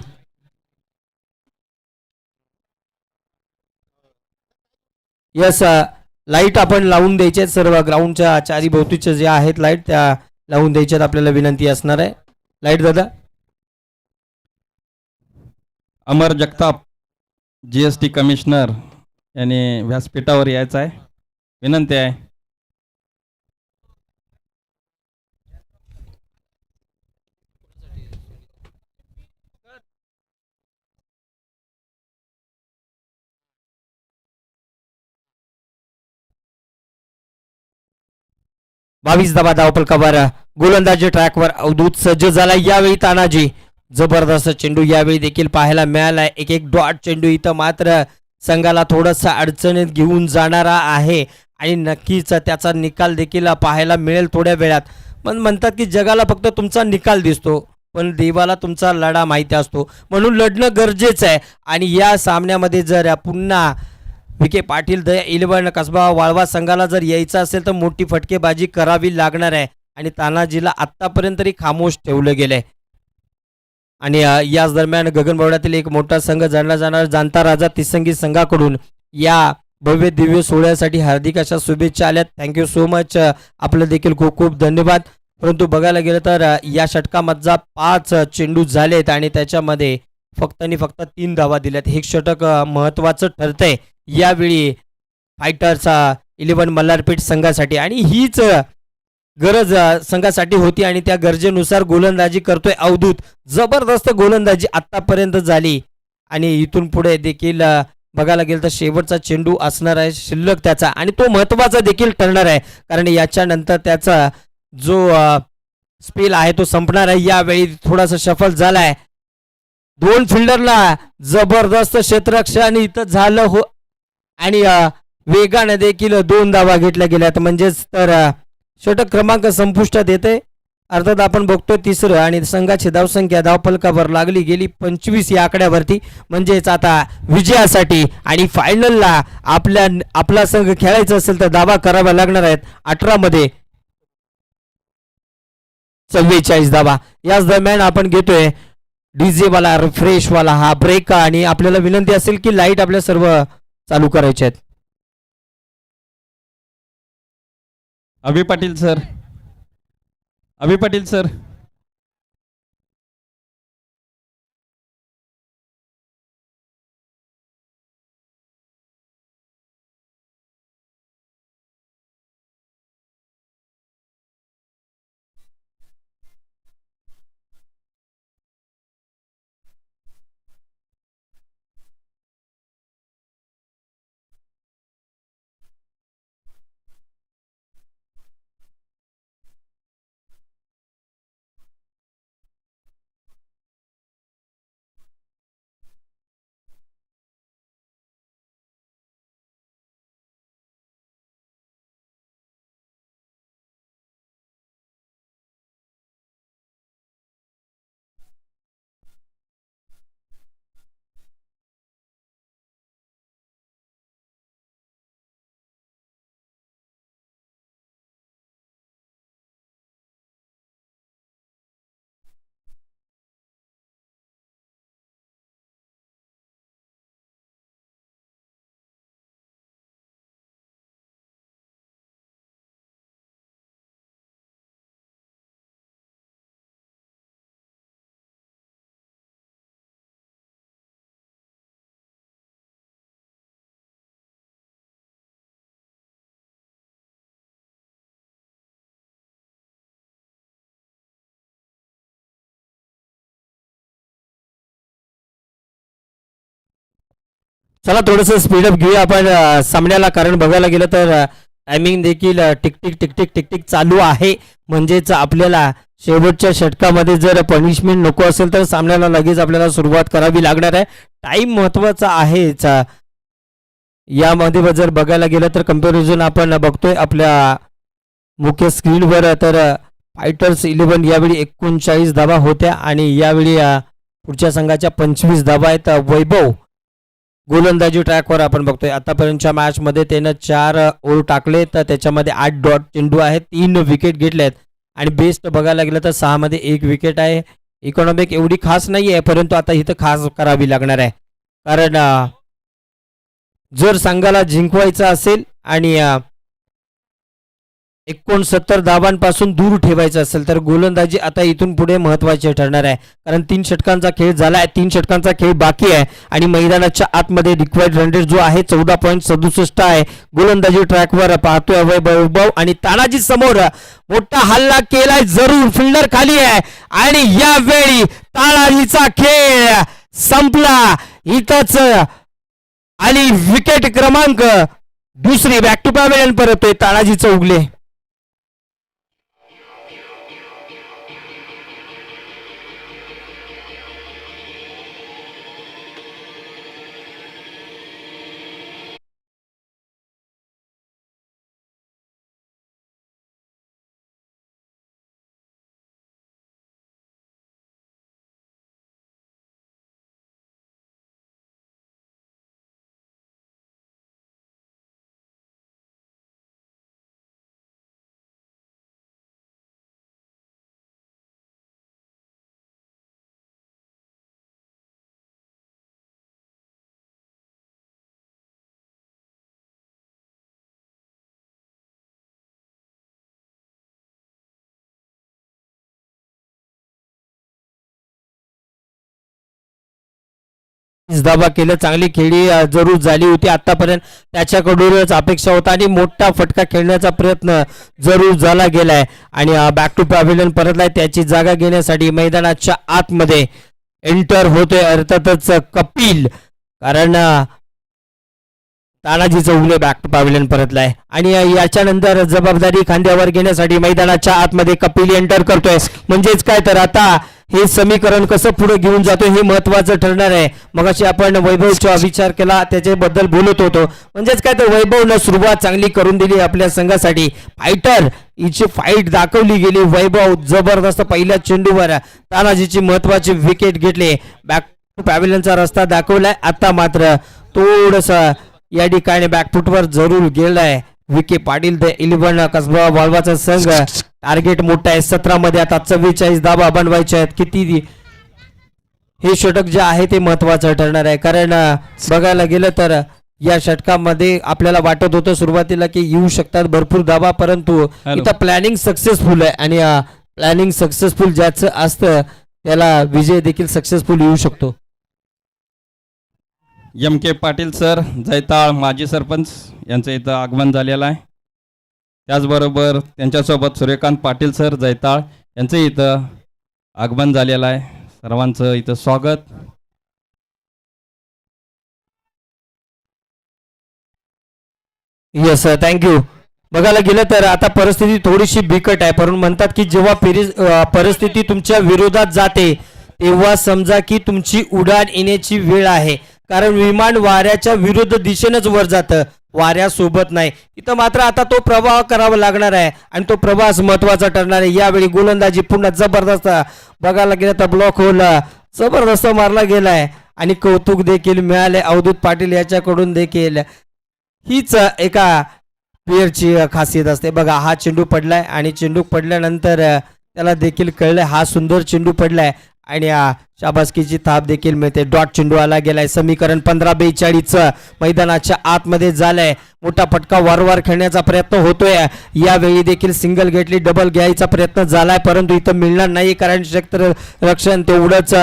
यस, लाईट आपण लावून द्यायचे सर्व ग्राउंडच्या चारी भोवतीचे जे आहेत लाईट त्या लावून द्यायच्यात आपल्याला विनंती असणार आहे. लाईट दादा.
अमर जगताप GST कमिशनर यांनी व्यासपीठावर यायचं आहे, विनंती आहे.
बावीस धावा धावफलकावर गोलंदाजी ट्रॅकवर अवधूत सज्ज झाला. यावेळी तानाजी जबरदस्त चेंडू यावेळी देखील पाहायला मिळाला. एक डॉट चेंडू इथं मात्र संघाला थोडासा अडचणीत घेऊन जाणारा आहे आणि नक्कीच त्याचा निकाल देखील पाहायला मिळेल थोड्या वेळात. पण म्हणतात की जगाला फक्त तुमचा निकाल दिसतो, पण देवाला तुमचा लढा माहिती असतो, म्हणून लढणं गरजेचं आहे. आणि या सामन्यामध्ये जर पुन्हा विखे पाटील द 11 कसबा वाळवा संघाला जर यायचं असेल तर मोठी फटकेबाजी करावी लागणार आहे. आणि तानाजीला आत्तापर्यंत तरी खामोश ठेवलं गेलंय. आणि याच दरम्यान गगनबावड्यातील एक मोठा संघ जाणला जाणार जाणता राजा तिसंगी संघाकडून या भव्य दिव्य सोहळ्यासाठी हार्दिक अशा शुभेच्छा आल्यात. Thank you so much. आपलं देखील खूप खूप धन्यवाद. परंतु बघायला गेलं तर या षटकामधला 5 चेंडू झालेत आणि त्याच्यामध्ये फक्त आणि फक्त 3 धावा दिल्यात. हे षटक महत्त्वाचं ठरतंय यावेळी फायटर्स 11 मल्हारपेठ संघासाठी. आणि हीच गरज संघासाठी होती आणि त्या गरजेनुसार गोलंदाजी करतोय अवधूत. जबरदस्त गोलंदाजी आत्तापर्यंत झाली. आणि इथून पुढे देखील बघायला गेलं तर शेवटचा चेंडू असणार आहे शिल्लक त्याचा, आणि तो महत्त्वाचा देखील ठरणार आहे. कारण याच्यानंतर त्याचा जो स्पेल आहे तो संपणार आहे. यावेळी थोडासा शफल झालाय. 2 फिल्डरला जबरदस्त क्षेत्ररक्षण इथं झालं हो. आणि वेगाने देखील 2 धावा घेतल्या गेल्यात. म्हणजेच तर षटक क्रमांक संपुष्टात येते. अर्थात आपण बघतोय तिसरं आणि संघाची धावसंख्या धावफलकावर लागली गेली 25 या आकड्यावरती. म्हणजेच आता विजयासाठी आणि फायनलला आपला संघ खेळायचा असेल तर धावा कराव्या लागणार आहेत. 18 मध्ये 44 धावा. याच दरम्यान आपण घेतोय डीजे वाला रिफ्रेश वाला हा ब्रेक. आणि आपल्याला विनंती असेल की लाईट आपल्या सर्व चालू करायचे आहेत.
अभि पाटील सर, अभि पाटील सर.
चला थोडंसं स्पीडअप घेऊया आपण सामन्याला. कारण बघायला गेलं तर टायमिंग देखील टिकटिक टिकटिक टिकटिक चालू आहे. म्हणजेच आपल्याला शेवटच्या षटकामध्ये जर पनिशमेंट नको असेल तर सामन्याला लगेच आपल्याला सुरुवात करावी लागणार आहे. टाइम महत्वाचा आहेच. यामध्ये जर बघायला गेलं तर कम्पॅरिझन आपण बघतोय आपल्या मुख्य स्क्रीनवर. तर फायटर्स 11 यावेळी 39 धावा होत्या आणि यावेळी पुढच्या संघाच्या 25 धावा आहेत. वैभव गोलंदाजी ट्रॅकवर आपण बघतोय आतापर्यंतच्या मॅचमध्ये त्यानं 4 ओव्हर टाकले, तर त्याच्यामध्ये 8 डॉट चेंडू आहेत, 3 विकेट घेतल्यात. आणि बेस्ट बघायला गेलं तर 6 मध्ये 1 विकेट आहे. इकॉनॉमिक एवढी खास नाही आहे, परंतु आता इथं खास करावी लागणार आहे. कारण जर संघाला जिंकवायचं असेल आणि 69 धावांपासून दूर ठेवायचं असेल तर गोलंदाजी आता इथून पुढे महत्वाची ठरणार आहे. कारण 3 षटकांचा खेळ झाला आहे, 3 षटकांचा खेळ बाकी आहे आणि मैदानाच्या आतमध्ये रिक्वायर्ड रन रेट जो आहे 14.67 आहे. गोलंदाजी ट्रॅकवर पाहतोय वैभव आणि तानाजी समोर मोठा हल्ला केलाय, जरूर फिल्डर खाली आहे आणि यावेळी तानाजीचा खेळ संपला इथंच. आणि विकेट क्रमांक दुसरी बॅक टू पॅव्हेलियन परतोय तानाजीचं उगले. धाबा केलं, चांगली खेळी जरूर झाली होती आतापर्यंत, त्याच्याकडूनच अपेक्षा होता आणि मोठा फटका खेळण्याचा प्रयत्न जरूर झाला गेलाय आणि बॅक टू पॅव्हिलियन परतलाय. त्याची जागा घेण्यासाठी मैदानाच्या आतमध्ये एंटर होतोय अर्थातच कपिल, कारण तानाजीचं उगले बॅक टू पॅव्हिलियन परतलाय आणि याच्यानंतर जबाबदारी खांद्यावर घेण्यासाठी मैदानाच्या आतमध्ये कपिल एंटर करतोय. म्हणजेच काय तर आता हे समीकरण कसं पुढे घेऊन जातो हे महत्वाचं ठरणार आहे. मगाशी आपण वैभवचा विचार केला, त्याच्याबद्दल बोलत होतो. म्हणजेच काय तर वैभवनं सुरुवात चांगली करून दिली आपल्या संघासाठी. फायटर हिची फाईट दाखवली गेली. वैभव जबरदस्त पहिल्या चेंडूवर तानाजीची महत्वाची विकेट घेतली, बॅक टू पॅव्हिलियनचा रस्ता दाखवलाय. आता मात्र थोडस या ठिकाणी बॅकफुटवर जरूर गेलाय विके पाटील. द 11 कसबा वाळवाचा संघ, टार्गेट मोठा आहे 17 मध्ये, आता 44 धावा बनवायचे आहेत. किती हे षटक जे आहे ते महत्वाचं ठरणार आहे, कारण बघायला गेलं तर या षटकामध्ये आपल्याला वाटत होतं सुरुवातीला की येऊ शकतात भरपूर धावा, परंतु इथं प्लॅनिंग सक्सेसफुल आहे आणि प्लॅनिंग सक्सेसफुल ज्याचं असतं त्याला विजय देखील सक्सेसफुल येऊ शकतो.
एम के पाटील सर, जैताळ माजी सरपंच यांचं इथं आगमन झालेलं आहे. त्याचबरोबर त्यांच्यासोबत सूर्यकांत पाटील सर जैताळ यांचं इथं आगमन झालेलं आहे. सर्वांचं इथं स्वागत.
Yes sir, thank you. बघायला गेलं तर आता परिस्थिती थोडीशी बिकट आहे, परंतु म्हणतात की जेव्हा परिस्थिती तुमच्या विरोधात जाते तेव्हा समजा की तुमची उडान येण्याची वेळ आहे, कारण विमान वाऱ्याच्या विरुद्ध दिशेनंच वर जातं, वाऱ्यासोबत नाही. इथं मात्र आता तो प्रवाह करावा लागणार आहे आणि तो प्रवास महत्वाचा ठरणार आहे. यावेळी गोलंदाजी पुन्हा जबरदस्त बघायला गेलं तर ब्लॉक होल जबरदस्त मारला गेलाय आणि कौतुक देखील मिळाले अवधूत पाटील याच्याकडून देखील. हीच एका प्लेयरची खासियत असते. बघा, हा चेंडू पडलाय आणि चेंडू पडल्यानंतर त्याला देखील कळलंय हा सुंदर चेंडू पडलाय आणि शाबासकीची थाप देखील मिळते. डॉट चेंडू आला गेलाय. समीकरण 15-42 मैदानाच्या आतमध्ये झालंय. मोठा फटका वारंवार खेळण्याचा प्रयत्न होतोय. यावेळी देखील सिंगल घेतली, डबल घ्यायचा प्रयत्न झालाय, परंतु इथं मिळणार नाही, कारण क्षेत्ररक्षण तेवढंच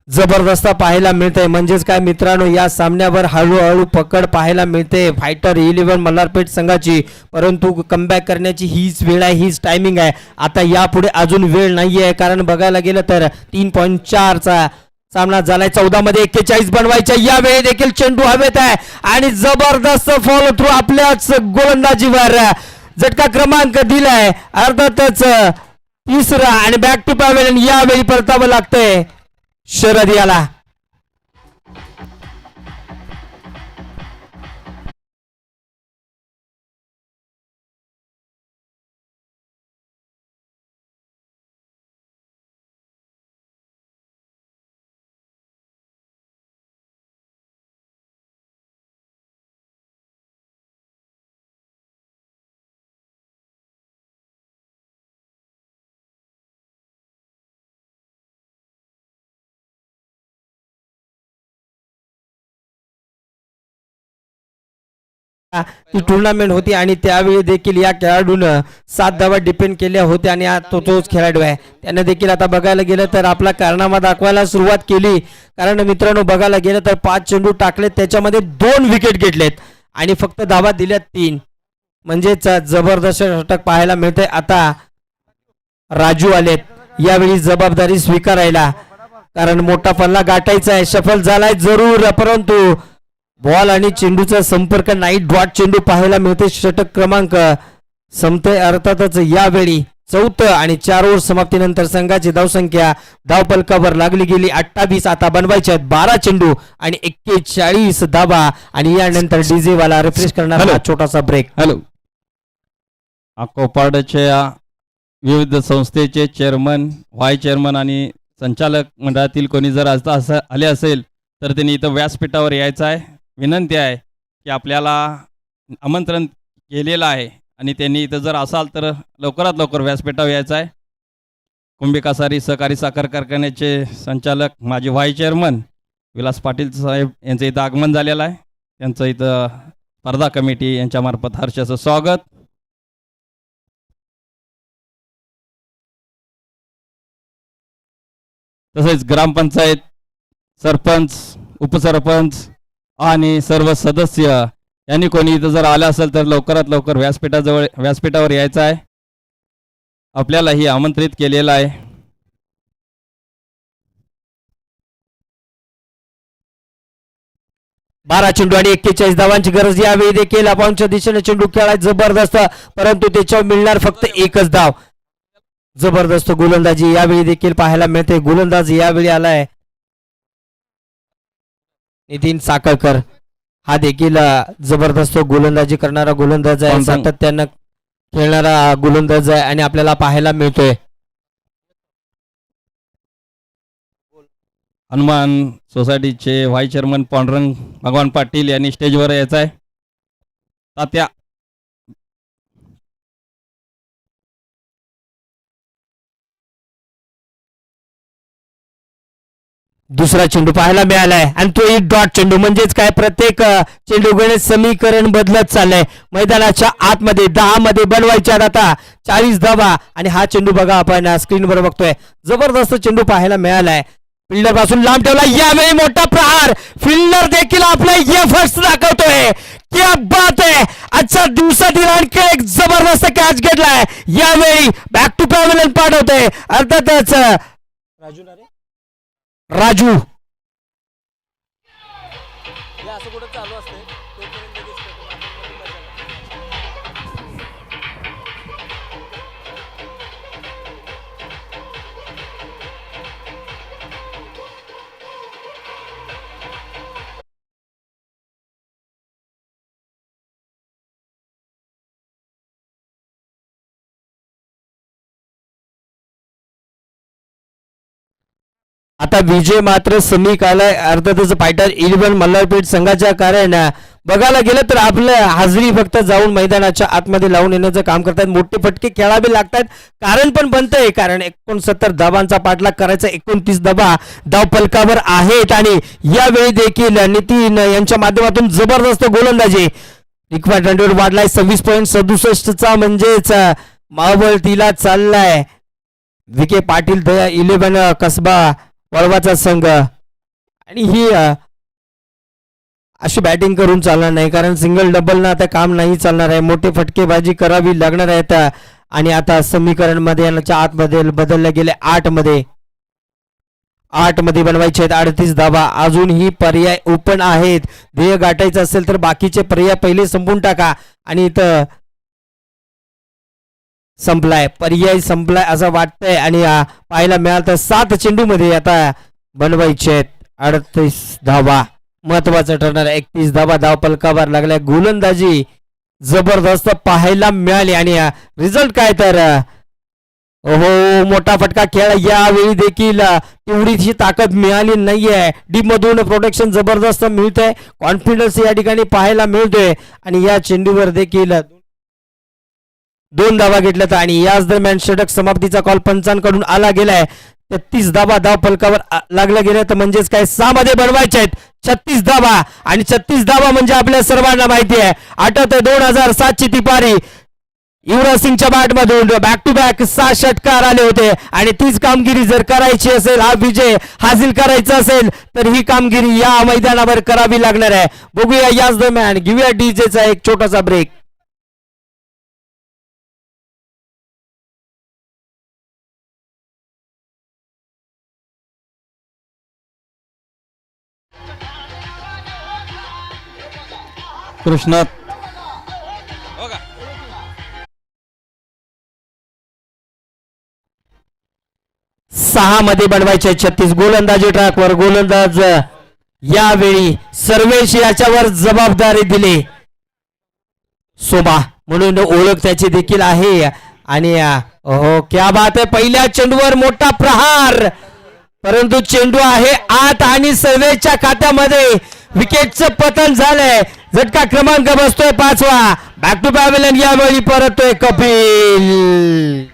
जबरदस्त पाहायला मिळते. म्हणजेच काय मित्रांनो, या सामन्यावर हळूहळू पकड पाहायला मिळते फायटर 11 मल्हारपेठ संघाची, परंतु कमबॅक करण्याची हीच वेळ आहे, हीच टायमिंग आहे. आता यापुढे अजून वेळ नाहीये, कारण बघायला गेलं तर 3.4चा सामना झालाय. 14 मध्ये 41 बनवायच्या. यावेळी देखील चेंडू हवेत आहे आणि जबरदस्त फॉलो थ्रू आपल्याच गोलंदाजीवर झटका क्रमांक दिलाय. अर्थातच तिसरा आणि बॅक टू पॅव्हिलियन यावेळी परतावं लागतंय शरद याला. ती टुर्नामेंट होती आणि त्यावेळी देखील या खेळाडूनं 7 धावा डिपेंड केल्या होत्या आणि तोच खेळाडू आहे. त्याने देखील आता बघायला गेलं तर आपला कारनामा दाखवायला सुरुवात केली, कारण मित्रांनो बघायला गेलं तर 5 चेंडू टाकलेत, त्याच्यामध्ये 2 विकेट घेतलेत आणि फक्त धावा दिल्यात 3. म्हणजेच जबरदस्त षटक पाहायला मिळते. आता राजू आलेत यावेळी जबाबदारी स्वीकारायला, कारण मोठा पल्ला गाठायचा आहे. सफल झालाय जरूर, परंतु बॉल आणि चेंडूचा संपर्क नाही. डॉट चेंडू पाहायला मिळते. षटक क्रमांक संपते. अर्थातच यावेळी 4 आणि 4 ओव्हर समाप्तीनंतर संघाची धावसंख्या धावपलकावर लागली गेली 28. आता बनवायचे आहेत 12 चेंडू आणि 41 धावा आणि यानंतर डीजे वाला रिफ्रेश करणार हा छोटासा ब्रेक.
हॅलो, कोपार्डच्या विविध संस्थेचे चेअरमन, व्हाईस चेअरमन आणि संचालक मंडळातील कोणी जर असं आले असेल तर त्यांनी इथं व्यासपीठावर यायचं आहे. विनंती आहे की आपल्याला आमंत्रण केलेलं आहे आणि त्यांनी इथं जर असाल तर लवकरात लवकर व्यासपीठावर यायचं आहे. कुंभी कासारी सहकारी साखर कारखान्याचे संचालक, माजी व्हाईस चेअरमन विलास पाटील साहेब यांचं इथं आगमन झालेलं आहे. त्यांचं इथं स्पर्धा कमिटी यांच्यामार्फत हर्षाचं स्वागत. तसेच ग्रामपंचायत सरपंच उपसरपंच आणि सर्व सदस्य यांनी कोणी इथं जर आलं असेल तर लवकरात लवकर व्यासपीठावर यायचं आहे. आपल्यालाही आमंत्रित केलेलं आहे.
बारा चेंडू आणि 41 धावांची गरज. यावेळी देखील अपॉनच्या दिशेने चेंडू खेळाय जबरदस्त, परंतु त्याच्यावर मिळणार फक्त एकच धाव. जबरदस्त गोलंदाजी यावेळी देखील पाहायला मिळते. गोलंदाज यावेळी आलाय नितीन साखळकर. हा देखील जबरदस्त गोलंदाजी करणारा गोलंदाज आहे, सातत्यानं खेळणारा गोलंदाज आहे आणि आपल्याला पाहायला मिळतोय.
हनुमान सोसायटीचे व्हाईस चेअरमन पांडुरंग भगवान पाटील यांनी स्टेजवर यायचं आहे. तात्या
दुसरा चेंडू पाहायला मिळालाय आणि तो एक डॉट चेंडू. म्हणजेच काय, प्रत्येक चेंडू गणित समीकरण बदलत चाललंय. मैदानाच्या आतमध्ये 10 मध्ये बनवायच्या आता 40 धावा आणि हा चेंडू बघा आपण स्क्रीनवर बघतोय. जबरदस्त चेंडू पाहायला मिळालाय. फिल्डर पासून लांब ठेवला. यावेळी मोठा प्रहार. फिल्डर देखील आपला एफर्ट्स दाखवतोय. क्या बात आहे. आजच्या दिवसातील आणखी एक जबरदस्त कॅच घेतलाय. यावेळी बॅक टू पॅव्हलियन पाठवतोय अर्थातच राजू. आता विजय मात्र समीक आलाय. अर्थातच फायटर 11 मल्हारपेठ संघाच्या कारण बघायला गेलं तर आपलं हाजरी फक्त जाऊन मैदानाच्या आतमध्ये लावून येण्याचं काम करतात. मोठे फटके खेळावे लागतात. कारण पण बनतंय, कारण 69 धावांचा पाठलाग करायचा. 29 धावा धाव फलकावर आहेत आणि यावेळी देखील नितीन यांच्या माध्यमातून जबरदस्त गोलंदाजी. रिक्वायर्ड रन रेट वाढलाय 26.67 म्हणजेच मावळतीला चाललाय. विखे पाटील दया 11 कसबा वळवाचा संघ. आणि ही अशी बॅटिंग करून चालणार नाही, कारण सिंगल डबल ना आता काम नाही चालणार आहे. मोठे फटकेबाजी करावी लागणार आहे आता. आणि आता समीकरण मध्ये याच्या आतमध्ये बदलले गेले 8 मध्ये बनवायचे आहेत 38 धावा. अजूनही पर्याय ओपन आहेत. ध्येय गाठायचं असेल तर बाकीचे पर्याय पहिले संपून टाका. आणि इथं संपलाय, पर्याय संपलाय असं वाटतंय. आणि पाहायला मिळालं तर 7 चेंडू मध्ये आता बनवायचे आहेत 38 धावा. महत्वाचं ठरणार. 31 धावा धाव पलकावर लागल्या. गोलंदाजी जबरदस्त पाहायला मिळाली. आणि रिझल्ट काय तर हो, मोठा फटका खेळ. यावेळी देखील तेवढीची ताकद मिळाली नाहीये. डीप मधून प्रोटेक्शन जबरदस्त मिळतंय. कॉन्फिडन्स या ठिकाणी पाहायला मिळतोय. आणि या चेंडूवर देखील 2 धावा घेतल्यात. आणि याच दरम्यान षटक समाप्तीचा कॉल पंचांकडून आला गेलाय. 33 धावा धाव फलकावर लागल्या गेल्या. तर म्हणजेच काय, 6 मध्ये बनवायचे आहेत 36 धावा. आणि 36 धावा म्हणजे आपल्या सर्वांना माहिती आहे. आठवतंय 2007 ची ती पारी. युवराज सिंगच्या बॅट मधून बॅक टू बॅक 6 षटकार आले होते. आणि तीच कामगिरी जर करायची असेल, हा विजय हासिल करायचा असेल, तर ही कामगिरी या मैदानावर करावी लागणार आहे. बघूया याच दरम्यान घेऊया डीजेचा एक छोटासा ब्रेक.
कृष्णात
6 मध्ये बनवायचे 36. गोलंदाजी ट्रॅकवर. गोलंदाज यावेळी सर्वेश याच्यावर जबाबदारी दिली. सोमा म्हणून ओळख त्याची देखील आहे. आणि हो, क्या बात आहे. पहिल्या चेंडूवर मोठा प्रहार, परंतु चेंडू आहे आत आणि सर्वेच्या खात्यामध्ये. विकेटचं पतन झालंय. झटका क्रमांक बसतोय 5वा. बॅक टू पॅव्हलियन यावेळी परततोय कपिल.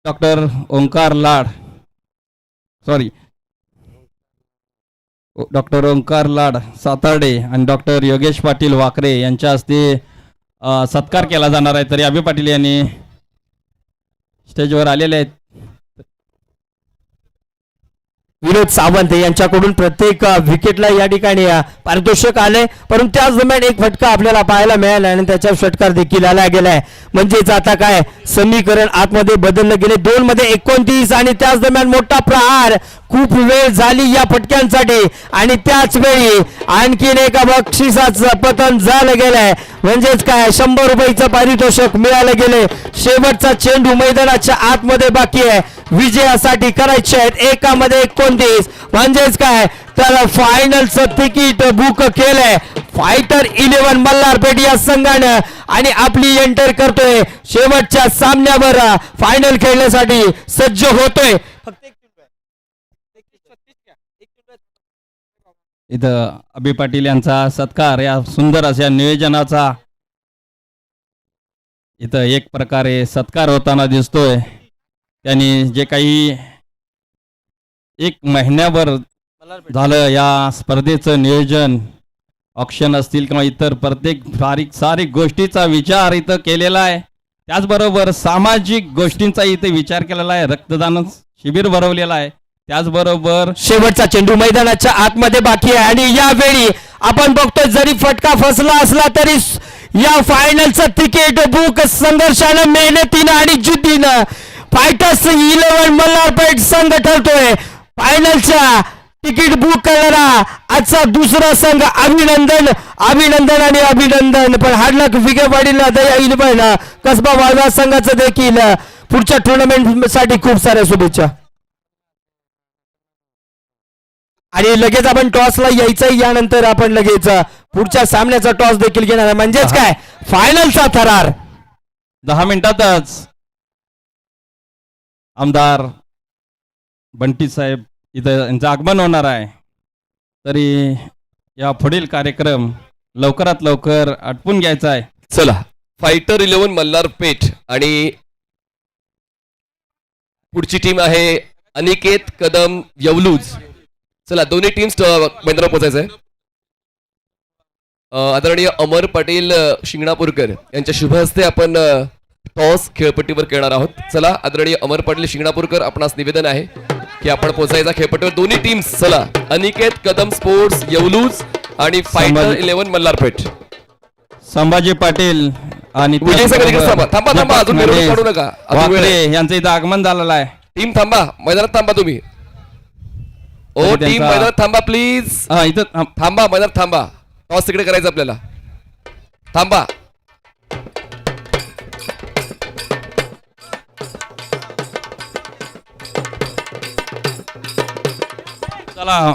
डॉक्टर ओंकार लाड डॉक्टर ओंकार लाड सातार्डे आणि डॉक्टर योगेश पाटील वाकरे यांच्या हस्ते सत्कार केला जाणार आहे. तरी अभि पाटील यांनी स्टेजवर आलेले आहेत.
विनोद सावंत यांच्याकडून प्रत्येक विकेटला या ठिकाणी पारितोषिक आले, परंतु त्याच दरम्यान एक फटका आपल्याला पाहायला मिळाला आणि त्याच्या षटकार देखील आला गेलाय. म्हणजेच आता काय समीकरण आतमध्ये बदललं गेले, 2 मध्ये 29 आणि त्याच दरम्यान मोठा प्रहार. खूप वेळ झाली या फटक्यांसाठी आणि त्याच वेळी आणखीन एका बक्षिसाचं पतन झालं गेलंय. म्हणजेच काय 100 रुपयाचं पारितोषिक मिळालं गेले. शेवटचा चेंडू मैदानाच्या आतमध्ये बाकी आहे, विजयासाठी करायचे आहेत. एकामध्ये 29 म्हणजेच काय तर फायनलचं तिकीट बुक केलंय फायटर 11 मल्हारपेठ या संघानं आणि आपली एंटर करतोय शेवटच्या सामन्यावर. फायनल खेळण्यासाठी सज्ज होतोय.
इथं अभि पाटील यांचा सत्कार या सुंदर अशा नियोजनाचा इथं एक प्रकारे सत्कार होताना दिसतोय. त्यांनी जे काही 1 महिन्याभर झालं या स्पर्धेचं नियोजन, ऑक्शन असतील किंवा इतर प्रत्येक सारी गोष्टीचा विचार इथं केलेला आहे. त्याचबरोबर सामाजिक गोष्टींचा इथे विचार केलेला आहे. रक्तदान शिबिर भरवलेलं आहे. त्याचबरोबर
शेवटचा चेंडू मैदानाच्या आतमध्ये बाकी आहे आणि यावेळी आपण बघतोय जरी फटका फसला असला तरी या फायनलचं तिकीट बुक संघर्षानं, मेहनतीनं आणि जिद्दीनं फायटर्स 11 मल्हारपेठ संघ ठरतोय फायनलच्या तिकीट बुक करणारा आजचा दुसरा संघ. अभिनंदन अभिनंदन आणि अभिनंदन. पण हार्डलक विकेवाडीला दया इलेवन कसबा वाळवा संघाचं देखील पुढच्या टुर्नामेंट साठी खूप साऱ्या शुभेच्छा. आणि लगेच आपण टॉसला यायचं, यानंतर आपण लगेच पुढच्या सामन्याचा टॉस देखील घेणार आहे. म्हणजेच काय फायनलचा थरार
10 मिनिटातच आमदार बंटी साहेब इथं यांचं आगमन होणार आहे. तरी या पुढील कार्यक्रम लवकरात लवकर आटपून घ्यायचा आहे.
चला, फायटर 11 मल्हारपेठ आणि पुढची टीम आहे अनिकेत कदम यवलूज. चला, दोन्ही टीम्स मैदानावर पोहोचायचं आहे. आदरणीय अमर पाटील शिंगणापूरकर यांच्या शुभ हस्ते आपण टॉस खेळपट्टीवर खेळणार आहोत. चला, आदरणीय अमर पाटील शिंगणापूरकर, आपणास निवेदन आहे की आपण पोहोचायचा खेळपट्टीवर. दोन्ही टीम्स, चला, अनिकेत कदम स्पोर्ट्स यवलूज आणि फायटर 11 मल्हारपेठ.
संभाजी पाटील आणि
विजय संघ देखील थांबा थांबा थांबा, अजून मिरवणूक काढू नका. अजून वेळ
वाकरे
आहे.
यांचं इथं आगमन झालेलं आहे.
टीम थांबा, मैदानात थांबा तुम्ही. ओ
तरी
टीम
त्यांचा-
मैदानात थांबा प्लीज.
इथं
थांबा, मैदानात थांबा. टॉस तिकडे करायचं आपल्याला. थांबा.
चला